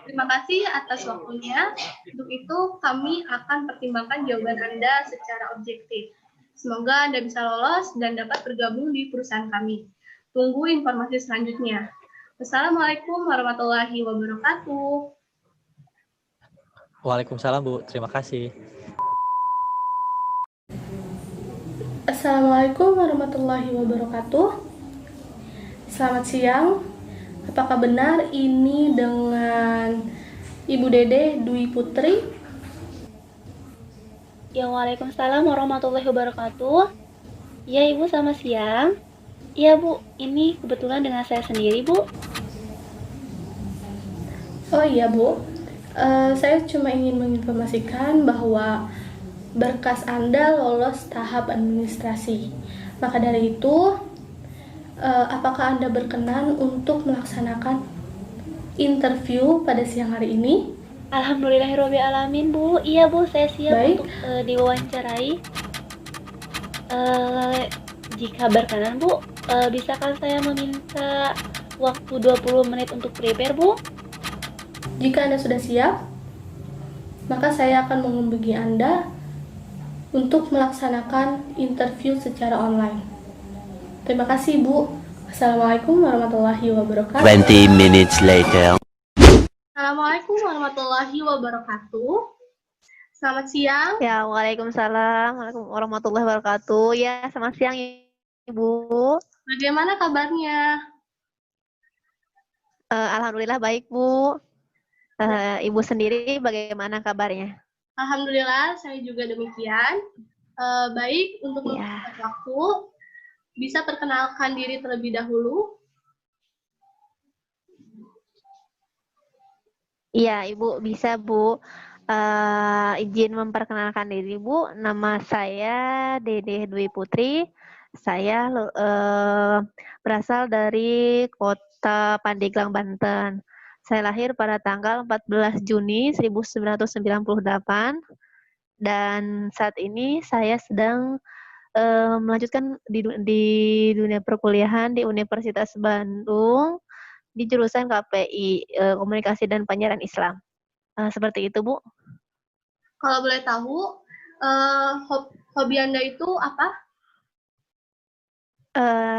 Terima kasih atas waktunya. Untuk itu, kami akan pertimbangkan jawaban Anda secara objektif. Semoga Anda bisa lolos dan dapat bergabung di perusahaan kami. Tunggu informasi selanjutnya. Wassalamualaikum warahmatullahi wabarakatuh. Waalaikumsalam Bu, terima kasih. Assalamualaikum warahmatullahi wabarakatuh. Selamat siang. Apakah benar ini dengan Ibu Dede Dwi Putri? Ya, Waalaikumsalam warahmatullahi wabarakatuh. Ya, Ibu, selamat siang. Iya, Bu, ini kebetulan dengan saya sendiri, Bu. Oh iya, Bu. Saya cuma ingin menginformasikan bahwa berkas Anda lolos tahap administrasi. Maka dari itu, apakah Anda berkenan untuk melaksanakan interview pada siang hari ini? Alhamdulillahirrahmanirrahim, Bu. Iya, Bu, saya siap Baik. untuk diwawancarai. Jika berkenan, Bu, bisakah saya meminta waktu 20 menit untuk prepare, Bu? Jika Anda sudah siap, maka saya akan menghubungi Anda untuk melaksanakan interview secara online. Terima kasih, Bu. Assalamualaikum warahmatullahi wabarakatuh. 20 minutes later. Assalamualaikum warahmatullahi wabarakatuh. Selamat siang. Ya, Waalaikumsalam warahmatullahi wabarakatuh. Ya, selamat siang Ibu. Bagaimana kabarnya? Alhamdulillah baik Bu. Ibu sendiri bagaimana kabarnya? Alhamdulillah, saya juga demikian. Baik, untuk mempersingkat waktu, bisa perkenalkan diri terlebih dahulu. Iya, Ibu bisa Bu. Izin memperkenalkan diri Bu. Nama saya Dede Dwi Putri. Saya berasal dari kota Pandeglang, Banten. Saya lahir pada tanggal 14 Juni 1998 dan saat ini saya sedang melanjutkan di dunia perkuliahan di Universitas Bandung di jurusan KPI Komunikasi dan Penyiaran Islam. Seperti itu, Bu. Kalau boleh tahu, hobi Anda itu apa?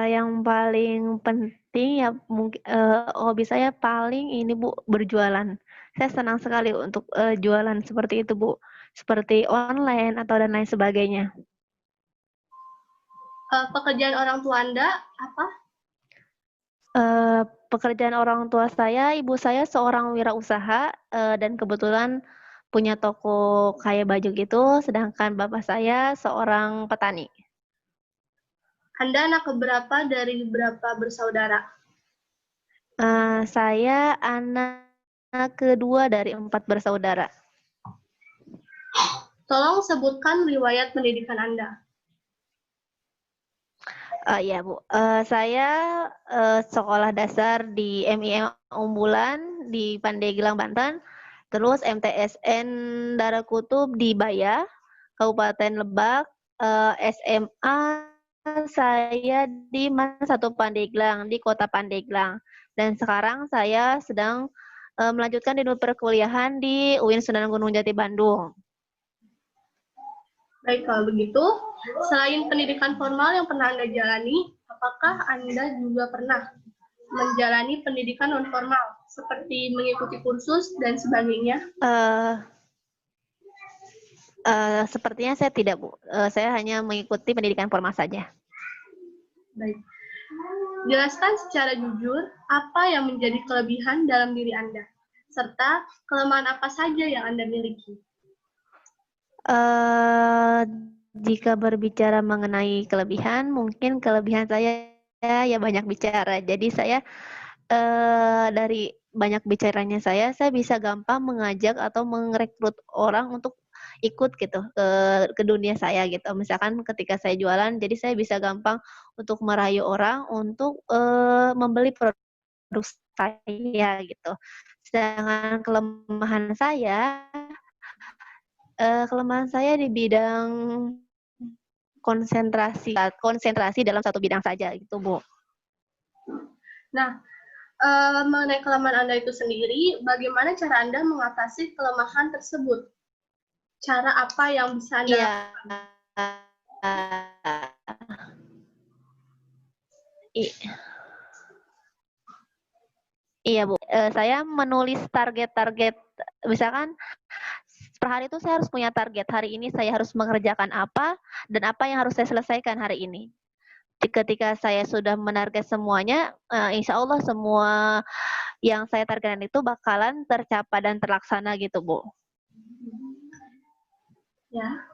Yang paling penting ya mungkin hobi saya paling ini Bu, berjualan. Saya senang sekali untuk jualan seperti itu Bu, seperti online atau dan lain sebagainya. Pekerjaan orang tua Anda apa? Pekerjaan orang tua saya, ibu saya seorang wirausaha dan kebetulan punya toko kayak baju gitu, sedangkan bapak saya seorang petani. Anda anak keberapa dari berapa bersaudara? Saya anak kedua dari 4 bersaudara. Tolong sebutkan riwayat pendidikan Anda. Ya Bu, saya sekolah dasar di MIM Umbulan di Pandeglang, Banten, terus MTSN Darah Kutub di Baya, Kabupaten Lebak, SMA saya di Mas 1 Pandeglang, di Kota Pandeglang. Dan sekarang saya sedang melanjutkan di perkuliahan di UIN Sunan Gunung Jati, Bandung. Baik, kalau begitu, selain pendidikan formal yang pernah Anda jalani, apakah Anda juga pernah menjalani pendidikan non-formal, seperti mengikuti kursus dan sebagainya? Sepertinya saya tidak, Bu. Saya hanya mengikuti pendidikan formal saja. Baik. Jelaskan secara jujur apa yang menjadi kelebihan dalam diri Anda, serta kelemahan apa saja yang Anda miliki. Jika berbicara mengenai kelebihan, mungkin kelebihan saya ya banyak bicara. Jadi saya dari banyak bicaranya saya bisa gampang mengajak atau merekrut orang untuk ikut gitu ke dunia saya gitu. Misalkan ketika saya jualan, jadi saya bisa gampang untuk merayu orang untuk membeli produk saya gitu. Sedangkan kelemahan saya di bidang konsentrasi dalam satu bidang saja gitu, Bu. Nah, mengenai kelemahan Anda itu sendiri, bagaimana cara Anda mengatasi kelemahan tersebut? Cara apa yang bisa Anda Iya. Iya, Bu. Saya menulis target-target, misalkan per hari itu saya harus punya target. Hari ini saya harus mengerjakan apa dan apa yang harus saya selesaikan hari ini. Ketika saya sudah menarget semuanya, insya Allah semua yang saya targetkan itu bakalan tercapai dan terlaksana gitu, Bu. Ya.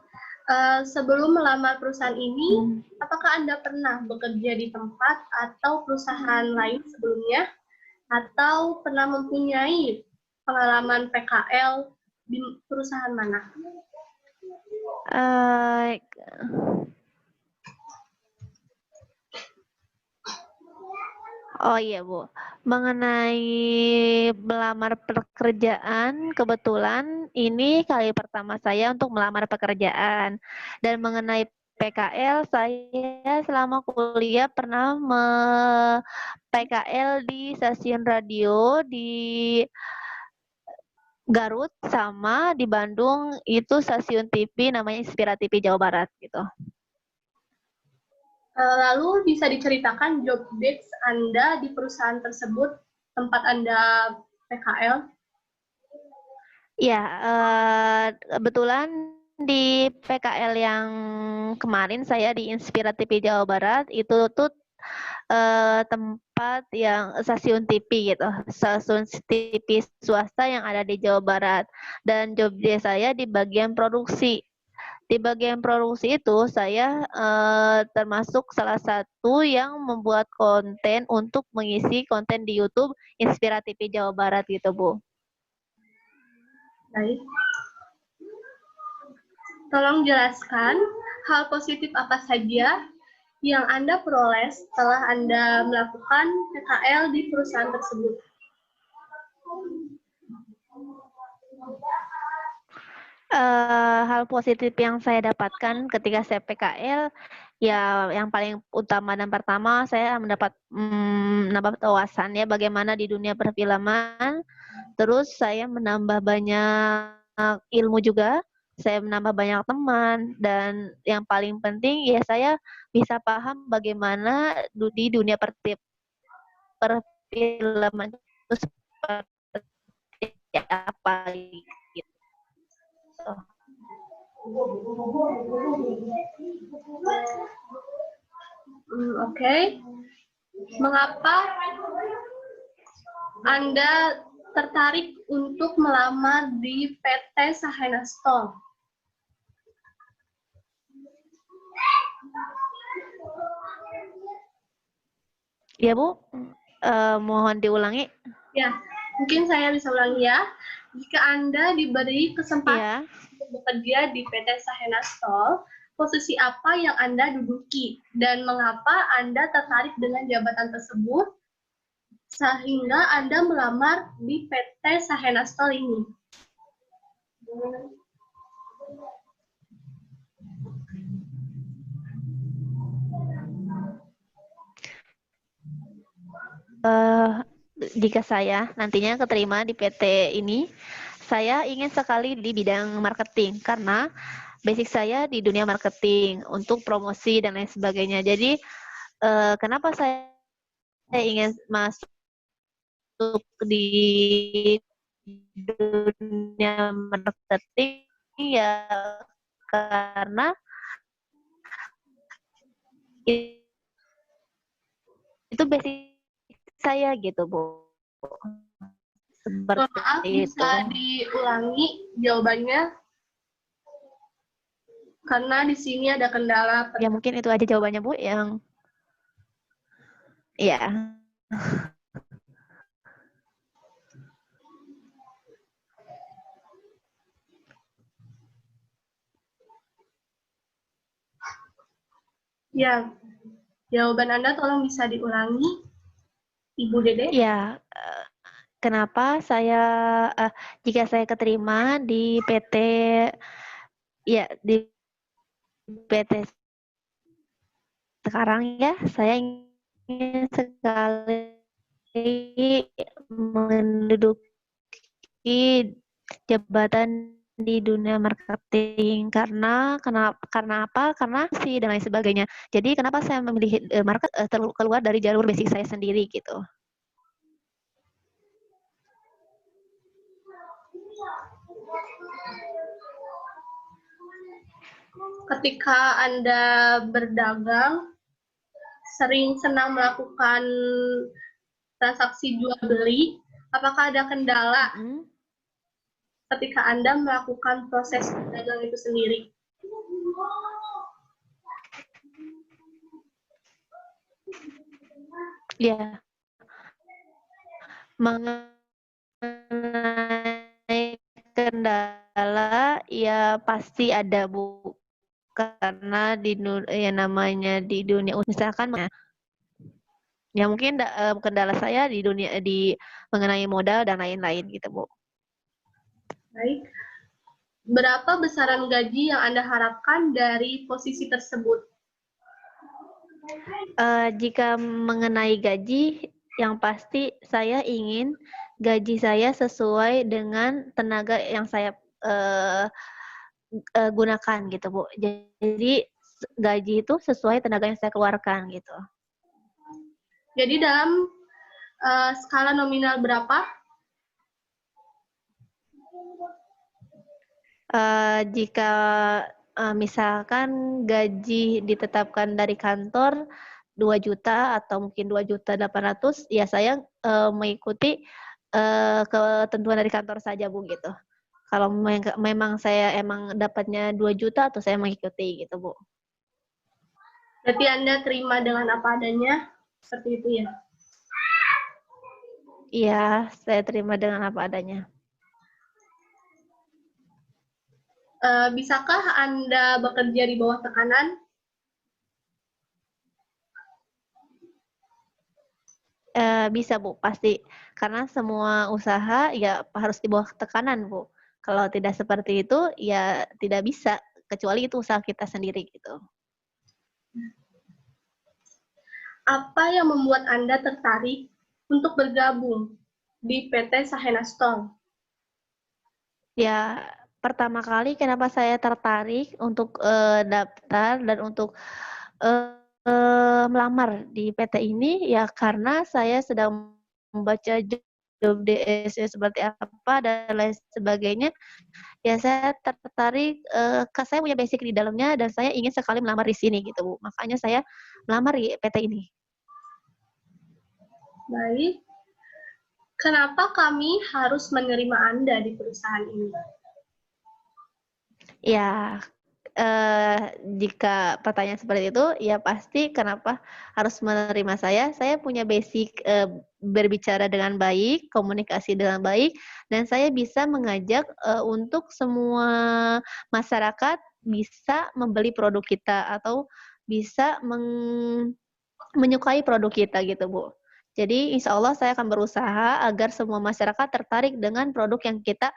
Sebelum melamar perusahaan ini, apakah Anda pernah bekerja di tempat atau perusahaan lain sebelumnya? Atau pernah mempunyai pengalaman PKL di perusahaan mana? Oh iya, Bu. Mengenai melamar pekerjaan, kebetulan ini kali pertama saya untuk melamar pekerjaan. Dan mengenai PKL, saya selama kuliah pernah PKL di stasiun radio di Garut sama di Bandung itu stasiun TV namanya Inspira TV Jawa Barat gitu. Lalu bisa diceritakan job desk Anda di perusahaan tersebut, tempat Anda PKL? Ya, kebetulan di PKL yang kemarin saya di Inspira TV Jawa Barat itu tuh tempat yang stasiun TV gitu, stasiun TV swasta yang ada di Jawa Barat. Dan job desk saya di bagian produksi. Di bagian produksi itu saya termasuk salah satu yang membuat konten untuk mengisi konten di YouTube Inspira TV Jawa Barat gitu, Bu. Baik. Tolong jelaskan hal positif apa saja yang Anda peroleh setelah Anda melakukan PKL di perusahaan tersebut. Hal positif yang saya dapatkan ketika saya PKL, ya yang paling utama dan pertama saya mendapat wawasan ya bagaimana di dunia perfilman. Terus saya menambah banyak ilmu juga, saya menambah banyak teman, dan yang paling penting ya saya bisa paham bagaimana di dunia perfilman itu seperti apa gitu. Oke. Mengapa Anda tertarik untuk melamar di PT Sahena Store? Ya, Bu. Mohon diulangi. Ya, mungkin saya bisa ulangi ya. Jika Anda diberi kesempatan untuk bekerja di PT Sahena Store, posisi apa yang Anda duduki dan mengapa Anda tertarik dengan jabatan tersebut sehingga Anda melamar di PT Sahena Store ini? Jika saya nantinya keterima di PT ini, saya ingin sekali di bidang marketing karena basic saya di dunia marketing untuk promosi dan lain sebagainya. Jadi kenapa saya ingin masuk di dunia marketing ya karena itu basic saya gitu, Bu. Seperti Maaf, itu. bisa diulangi jawabannya? Karena di sini ada kendala. Ya mungkin itu aja jawabannya, Bu, yang ya. Ya, jawaban Anda tolong bisa diulangi, Ibu Dede. Ya, kenapa saya jika saya keterima di PT ya di PT sekarang ya saya ingin sekali menduduki jabatan di dunia marketing karena apa? Karena sih dan lain sebagainya. Jadi kenapa saya memilih market keluar dari jalur basic saya sendiri gitu. Ketika Anda berdagang, sering senang melakukan transaksi jual beli, apakah ada kendala ketika Anda melakukan proses dagang itu sendiri? Ya, mengenai kendala ya pasti ada Bu. Karena namanya di dunia misalkan ya mungkin kendala saya di mengenai modal dan lain-lain gitu Bu. Baik. Berapa besaran gaji yang Anda harapkan dari posisi tersebut? Jika mengenai gaji, yang pasti saya ingin gaji saya sesuai dengan tenaga yang saya gunakan gitu Bu. Jadi gaji itu sesuai tenaga yang saya keluarkan gitu. Jadi dalam skala nominal berapa? Jika misalkan gaji ditetapkan dari kantor 2 juta atau mungkin 2.800.000 ya saya mengikuti ketentuan dari kantor saja Bu gitu. Kalau memang saya emang dapatnya 2 juta atau saya mengikuti gitu Bu. Berarti Anda terima dengan apa adanya, seperti itu ya? Iya, saya terima dengan apa adanya. Bisakah Anda bekerja di bawah tekanan? Bisa Bu, pasti. Karena semua usaha ya harus di bawah tekanan Bu. Kalau tidak seperti itu ya tidak bisa, kecuali itu usaha kita sendiri gitu. Apa yang membuat Anda tertarik untuk bergabung di PT Sahena Store? Ya, pertama kali kenapa saya tertarik untuk daftar dan untuk melamar di PT ini ya karena saya sedang membaca job DS-nya seperti apa dan lain sebagainya. Ya saya tertarik, saya punya basic di dalamnya dan saya ingin sekali melamar di sini gitu Bu. Makanya saya melamar di PT ini. Baik. Kenapa kami harus menerima Anda di perusahaan ini? Ya, jika pertanyaan seperti itu, ya pasti kenapa harus menerima saya punya basic berbicara dengan baik, komunikasi dengan baik, dan saya bisa mengajak untuk semua masyarakat bisa membeli produk kita atau bisa menyukai produk kita gitu Bu. Jadi insya Allah saya akan berusaha agar semua masyarakat tertarik dengan produk yang kita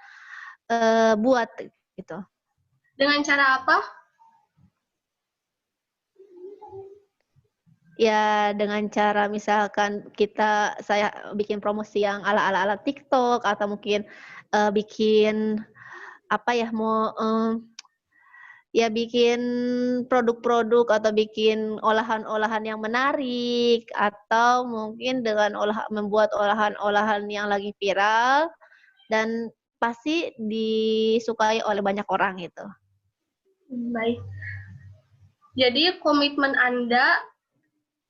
buat gitu. Dengan cara apa? Ya dengan cara misalkan saya bikin promosi yang ala TikTok atau mungkin bikin apa ya ya bikin produk-produk atau bikin olahan-olahan yang menarik atau mungkin dengan membuat olahan-olahan yang lagi viral dan pasti disukai oleh banyak orang gitu. Baik. Jadi komitmen Anda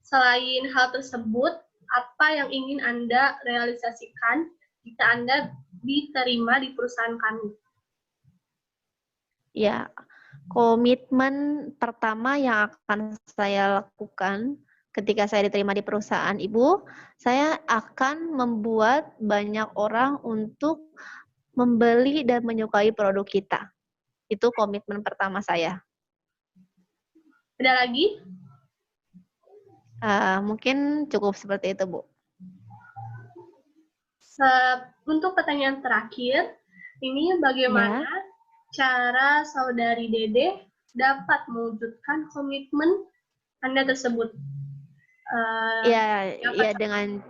selain hal tersebut, apa yang ingin Anda realisasikan jika Anda diterima di perusahaan kami? Ya, komitmen pertama yang akan saya lakukan ketika saya diterima di perusahaan Ibu, saya akan membuat banyak orang untuk membeli dan menyukai produk kita. Itu komitmen pertama saya. Ada lagi? Mungkin cukup seperti itu, Bu. Untuk pertanyaan terakhir, ini bagaimana cara Saudari Dede dapat mewujudkan komitmen Anda tersebut? Ya, Yang ya dengan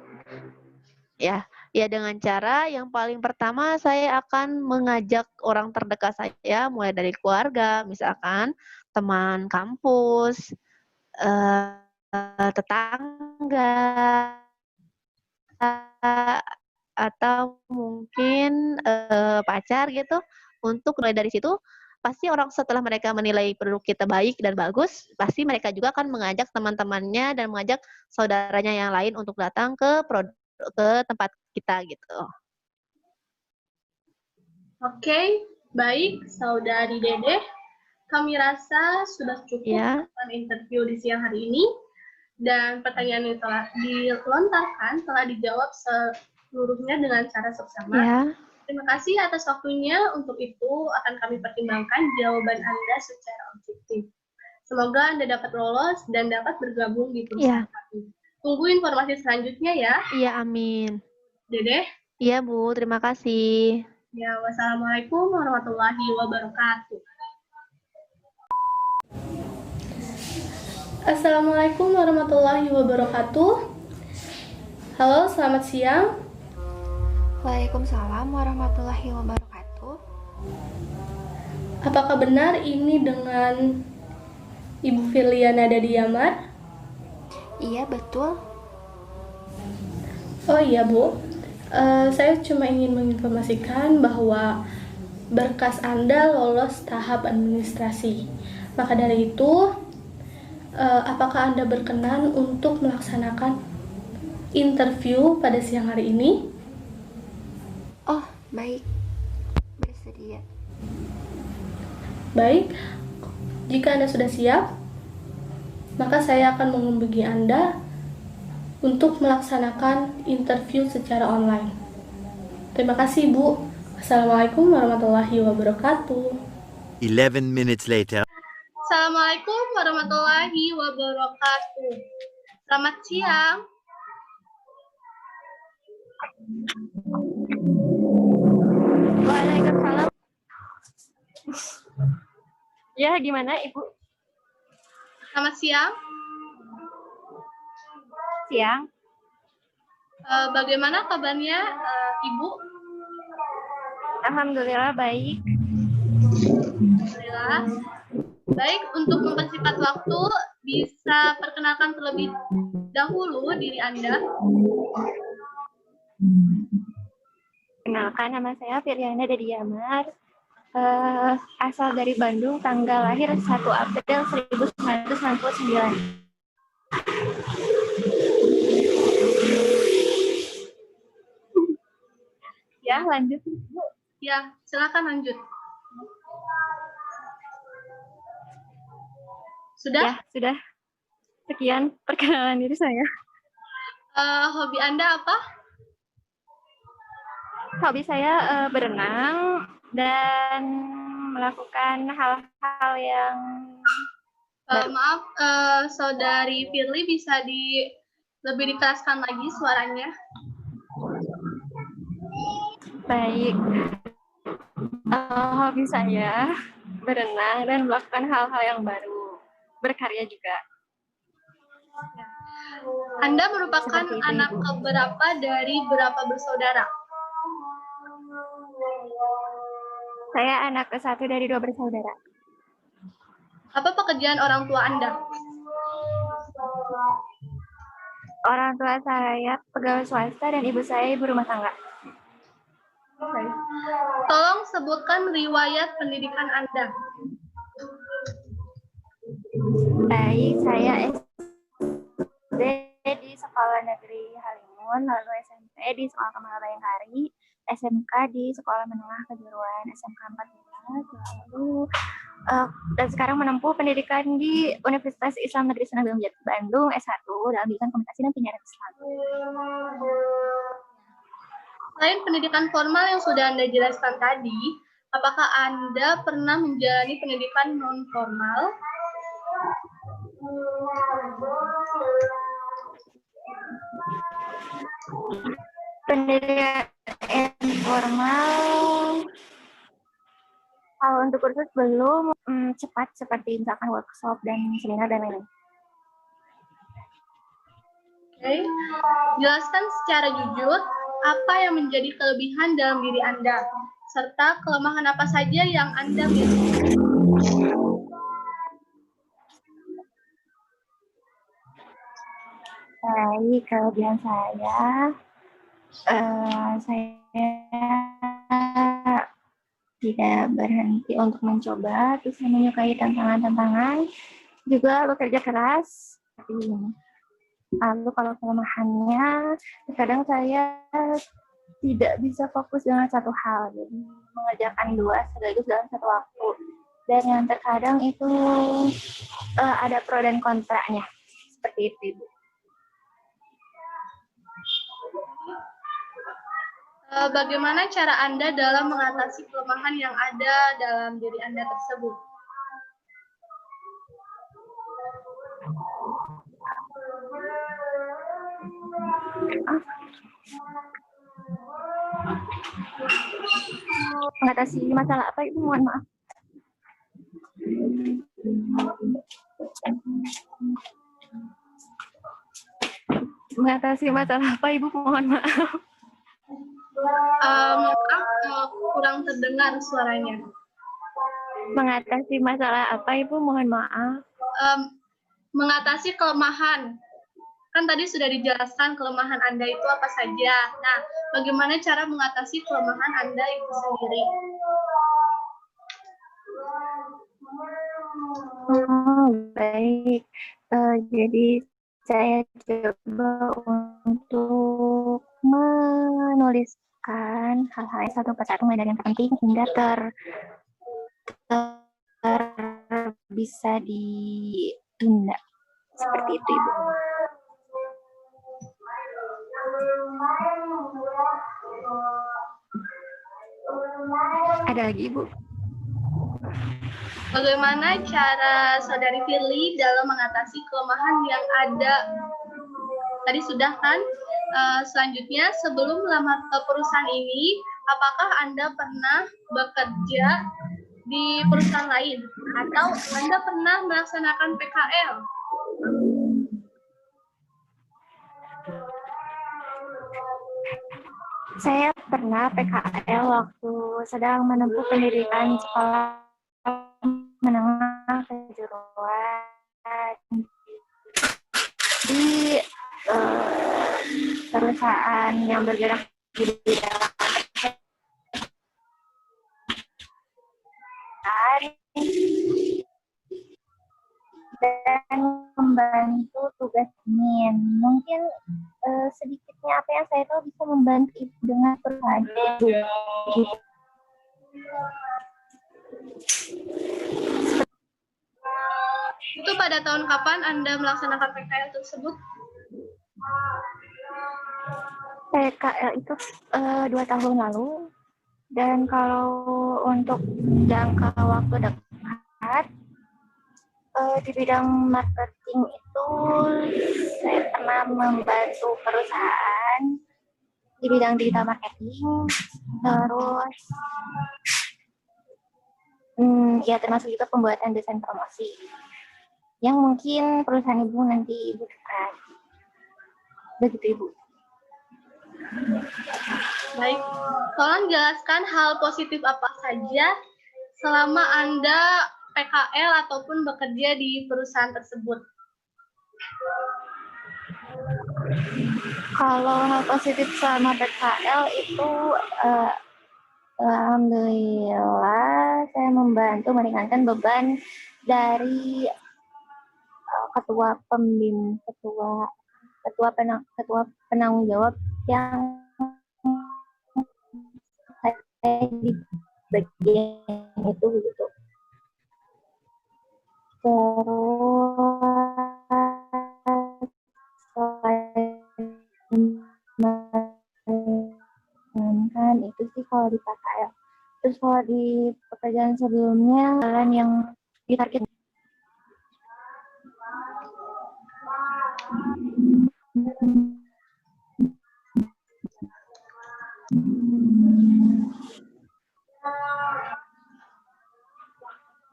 dengan cara yang paling pertama saya akan mengajak orang terdekat saya, mulai dari keluarga, misalkan teman kampus, tetangga, atau mungkin pacar gitu. Untuk mulai dari situ, pasti orang setelah mereka menilai produk kita baik dan bagus, pasti mereka juga akan mengajak teman-temannya dan mengajak saudaranya yang lain untuk datang ke tempat kita gitu. Oke, baik, Saudari Dedeh. Kami rasa sudah cukup Ya. melakukan interview di siang hari ini. Dan pertanyaan yang telah dilontarkan telah dijawab seluruhnya dengan cara seksama. Ya. Terima kasih atas waktunya. Untuk itu akan kami pertimbangkan jawaban Anda secara objektif. Semoga Anda dapat lolos dan dapat bergabung di perusahaan kami. Tunggu informasi selanjutnya ya. Iya, amin. Dedeh. Iya, Bu. Terima kasih. Ya, wassalamualaikum warahmatullahi wabarakatuh. Assalamualaikum warahmatullahi wabarakatuh. Halo, selamat siang. Waalaikumsalam warahmatullahi wabarakatuh. Apakah benar ini dengan Ibu Firliana Dadiamar? Iya, betul. Oh iya, Bu. Saya cuma ingin menginformasikan bahwa berkas Anda lolos tahap administrasi. Maka dari itu, apakah Anda berkenan untuk melaksanakan interview pada siang hari ini? Oh, baik. Bersedia. Baik, jika Anda sudah siap, maka saya akan menghubungi Anda untuk melaksanakan interview secara online. Terima kasih, Bu. Assalamualaikum warahmatullahi wabarakatuh. 11 minutes later. Assalamualaikum warahmatullahi wabarakatuh. Selamat siang. Waalaikumsalam. Ya, gimana Ibu? Selamat siang. Siang. Bagaimana kabarnya, Ibu? Alhamdulillah baik. Alhamdulillah. Baik, untuk mempersingkat waktu, bisa perkenalkan terlebih dahulu diri Anda. Kenalkan, nama saya Firliana Dadiamar. Asal dari Bandung, tanggal lahir 1 April 1999. Ya, lanjut. Ya, silakan lanjut. Sudah? Ya, sudah. Sekian perkenalan diri saya. Hobi Anda apa? Hobi saya berenang dan melakukan hal-hal yang maaf, Saudari Firly, bisa lebih dikeraskan lagi suaranya? baik. Hobi saya berenang dan melakukan hal-hal yang baru, berkarya juga. Anda merupakan anak keberapa dari berapa bersaudara? Saya anak ke-1 dari 2 bersaudara. Apa pekerjaan orang tua Anda? Orang tua saya pegawai swasta dan ibu saya ibu rumah tangga. Okay. Tolong sebutkan riwayat pendidikan Anda. Baik, saya SD di Sekolah Negeri Halimun, lalu SMP di Sekolah Kemal Bayangkari, SMK di Sekolah Menengah Kejuruan SMK 14, lalu dan sekarang menempuh pendidikan di Universitas Islam Negeri Sunan Gunung Jati Bandung S1 dalam bidang komunikasi dan penyiaran Islam. Selain pendidikan formal yang sudah Anda jelaskan tadi, apakah Anda pernah menjalani pendidikan non-formal? Pendidikan informal, kalau untuk kursus belum, cepat seperti misalkan workshop dan seminar dan lain-lain. Oke. Jelaskan secara jujur apa yang menjadi kelebihan dalam diri Anda, serta kelemahan apa saja yang Anda miliki. Baik, kelebihan saya tidak berhenti untuk mencoba, terus saya menyukai tantangan-tantangan, juga bekerja keras. Lalu kalau kelemahannya, terkadang saya tidak bisa fokus dengan satu hal, jadi mengerjakan dua sekaligus dalam satu waktu. Dan yang terkadang itu ada pro dan kontranya, seperti itu, Ibu. Bagaimana cara Anda dalam mengatasi kelemahan yang ada dalam diri Anda tersebut? Mengatasi masalah apa, Ibu? Mohon maaf. Mengatasi masalah apa, Ibu? Mohon maaf. Maaf, kurang terdengar suaranya. Mengatasi masalah apa, Ibu? Mohon maaf. Mengatasi kelemahan. Kan tadi sudah dijelaskan kelemahan Anda itu apa saja. Nah, bagaimana cara mengatasi kelemahan Anda itu sendiri? Baik. Jadi saya coba untuk menuliskan hal-hal satu persatu mulai dari yang terpenting hingga bisa ditunda. Seperti itu, Ibu. Ada lagi, Ibu? Bagaimana cara Saudari Firly dalam mengatasi kelemahan yang ada? Tadi sudah kan? Selanjutnya, sebelum melamar ke perusahaan ini, apakah Anda pernah bekerja di perusahaan lain? Atau Anda pernah melaksanakan PKL? Saya pernah PKL waktu sedang menempuh pendidikan sekolah menengah kejuruan di perusahaan yang bergerak di bidang dan membantu tugas admin. Mungkin sedikitnya apa yang saya tahu bisa membantu Ibu dengan perusahaan itu. Itu pada tahun kapan Anda melaksanakan PKL tersebut? PKL itu 2 tahun lalu. Dan kalau untuk jangka waktu dekat, di bidang marketing itu saya pernah membantu perusahaan di bidang digital marketing, terus ya termasuk juga pembuatan desain promosi yang mungkin perusahaan Ibu nanti butuhkan. Begitu, Ibu. Baik, tolong jelaskan hal positif apa saja selama Anda PKL ataupun bekerja di perusahaan tersebut. Kalau hal positif selama PKL itu alhamdulillah saya membantu meringankan beban dari ketua penanggung jawab yang saya di bagian itu begitu. Kan itu sih kalau di PKL. Terus kalau di pekerjaan sebelumnya kalian yang ditarget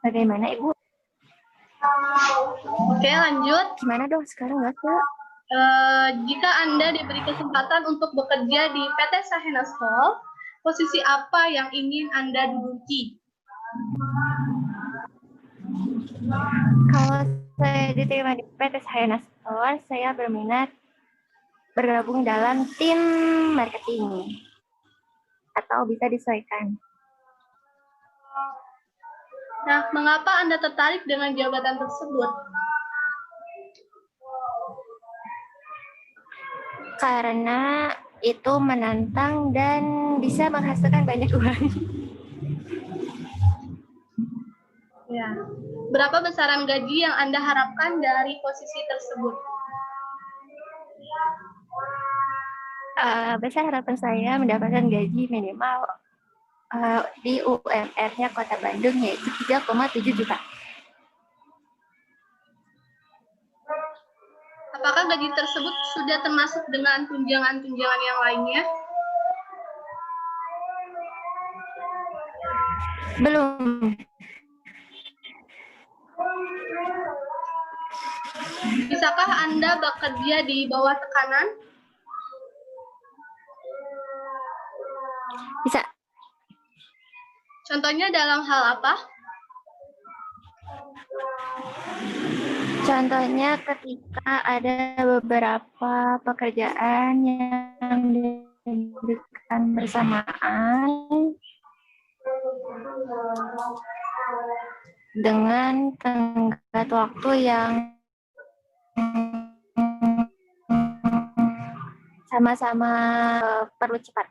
bagaimana, Ibu? Oke, lanjut. Gimana dong sekarang nggak, Kak? Jika Anda diberi kesempatan untuk bekerja di PT Sahena Stall, posisi apa yang ingin Anda duduki? Kalau saya diterima di PT Sahena Store, saya berminat bergabung dalam tim marketing atau bisa disesuaikan. Nah, mengapa Anda tertarik dengan jabatan tersebut? Karena itu menantang dan bisa menghasilkan banyak uang. Ya. Berapa besaran gaji yang Anda harapkan dari posisi tersebut? Besar harapan saya mendapatkan gaji minimal di UMR-nya Kota Bandung yaitu 3,7 juta. Apakah gaji tersebut sudah termasuk dengan tunjangan-tunjangan yang lainnya? Belum. Bisakah Anda bekerja di bawah tekanan? Bisa. Contohnya dalam hal apa? Contohnya ketika ada beberapa pekerjaan yang diberikan bersamaan dengan tenggat waktu yang sama-sama perlu cepat.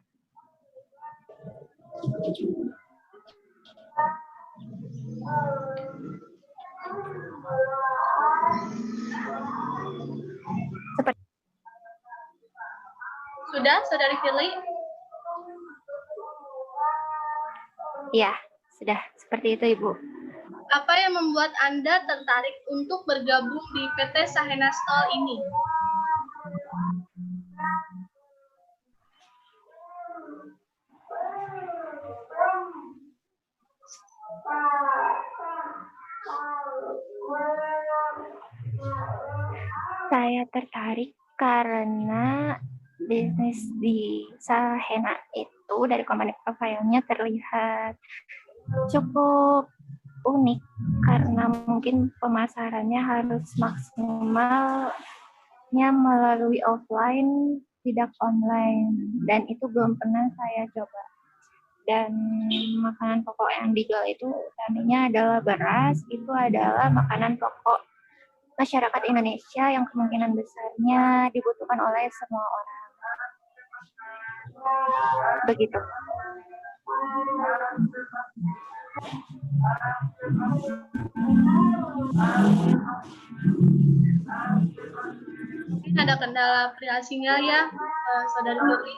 Sudah, Saudari Firly? Iya, sudah seperti itu, Ibu. Apa yang membuat Anda tertarik untuk bergabung di PT Sahena Stall ini? Saya tertarik karena bisnis di Sahena itu dari company profile-nya terlihat cukup unik karena mungkin pemasarannya harus maksimalnya melalui offline, tidak online, dan itu belum pernah saya coba. Dan makanan pokok yang dijual itu utamanya adalah beras, itu adalah makanan pokok masyarakat Indonesia yang kemungkinan besarnya dibutuhkan oleh semua orang. Begitu. Mungkin ada kendala perihal sinyal ya, Saudari Firly.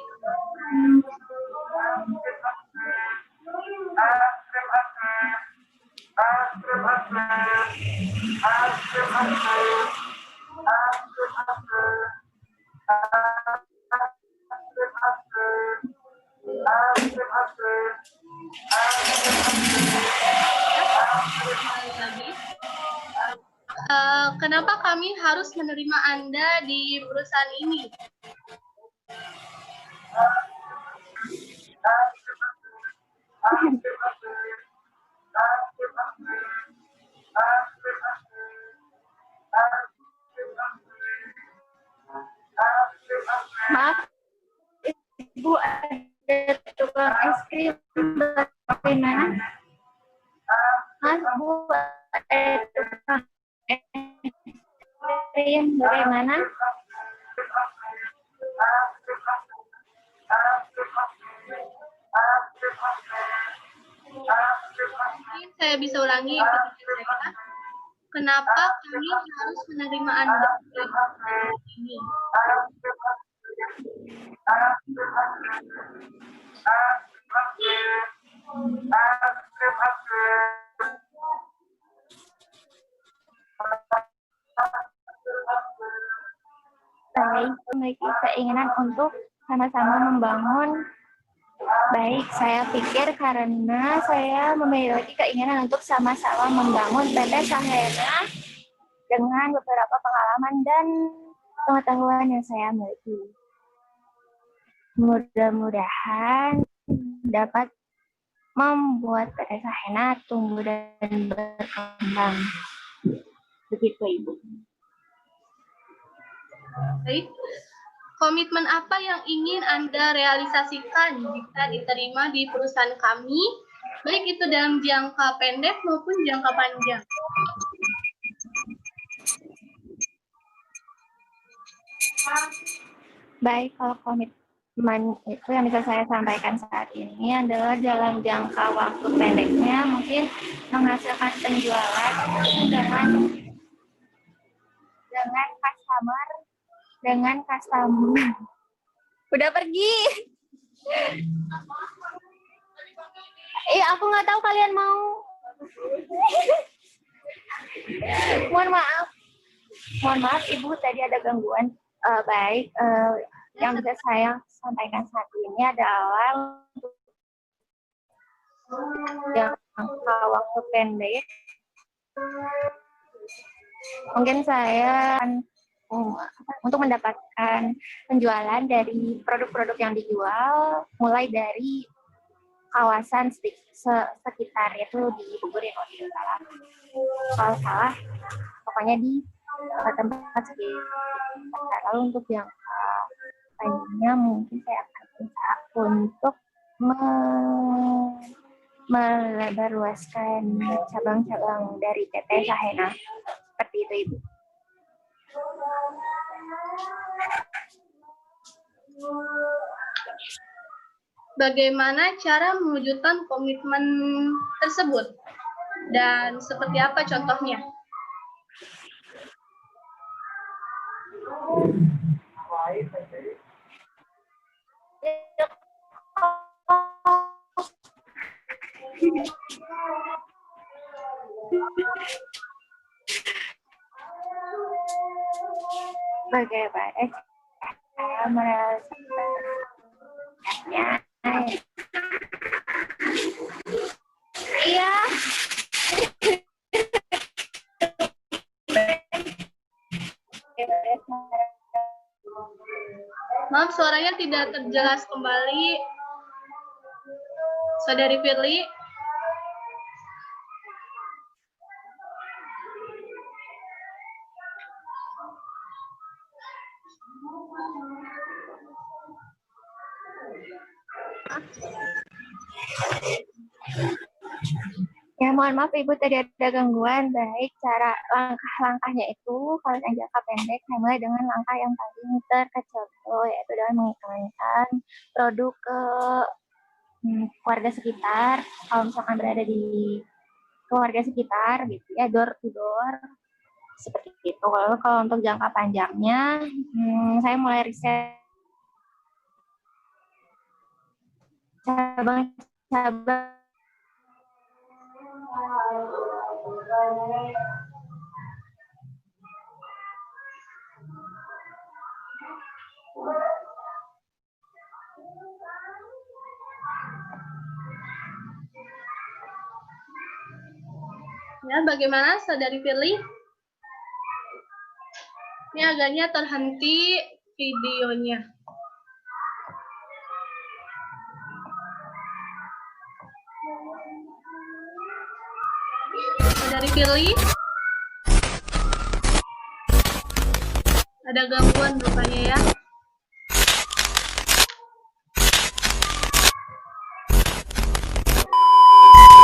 Kenapa kami harus menerima Anda di perusahaan ini? Maaf, Ibu, ada tukang es krim bagaimana? Mas, Bu, ada tukang es krim bagaimana? Mungkin saya bisa ulangi pertanyaan saya. Kenapa kami harus menerima Anda di perusahaan ini? Saya memiliki keinginan untuk sama-sama membangun. Baik, saya pikir karena saya memiliki keinginan untuk sama-sama membangun PT Sahena dengan beberapa pengalaman dan pengetahuan yang saya miliki. Mudah-mudahan dapat membuat PT Sahena tumbuh dan berkembang. Begitu, Ibu. Baik. Komitmen apa yang ingin Anda realisasikan jika diterima di perusahaan kami, baik itu dalam jangka pendek maupun jangka panjang? Baik, kalau komitmen itu yang bisa saya sampaikan saat ini adalah dalam jangka waktu pendeknya mungkin menghasilkan penjualan dengan customer udah pergi. Aku nggak tahu kalian mau. Mohon maaf Ibu, tadi ada gangguan. Baik, yang bisa saya sampaikan saat ini adalah jangka waktu pendek. Mungkin saya untuk mendapatkan penjualan dari produk-produk yang dijual, mulai dari kawasan sekitar, yaitu di Bogor ya kalau tidak salah. Kalau salah, pokoknya di tempat sekitar. Lalu untuk jangka panjangnya mungkin saya akan berusaha untuk melebarluaskan cabang-cabang dari PT Sahena. Seperti itu, Ibu. Bagaimana cara mewujudkan komitmen tersebut? Dan seperti apa contohnya? Bagaimana cara merealisasikannya? Iya. Maaf, suaranya tidak terjelas kembali. Saudari Firly. Ya, mohon maaf Ibu, tadi ada gangguan. Baik, cara langkah-langkahnya itu kalau yang jangka pendek mulai dengan langkah yang paling terkecil dulu, yaitu dengan mengiklankan produk ke warga sekitar. Kalau misalkan berada di keluarga sekitar gitu ya, door to door seperti itu. Lalu kalau untuk jangka panjangnya, saya mulai riset cabang-cabang Ya, bagaimana Saudari Firly? Ini agaknya terhenti videonya. Saudari Firly? Ada gangguan rupanya ya.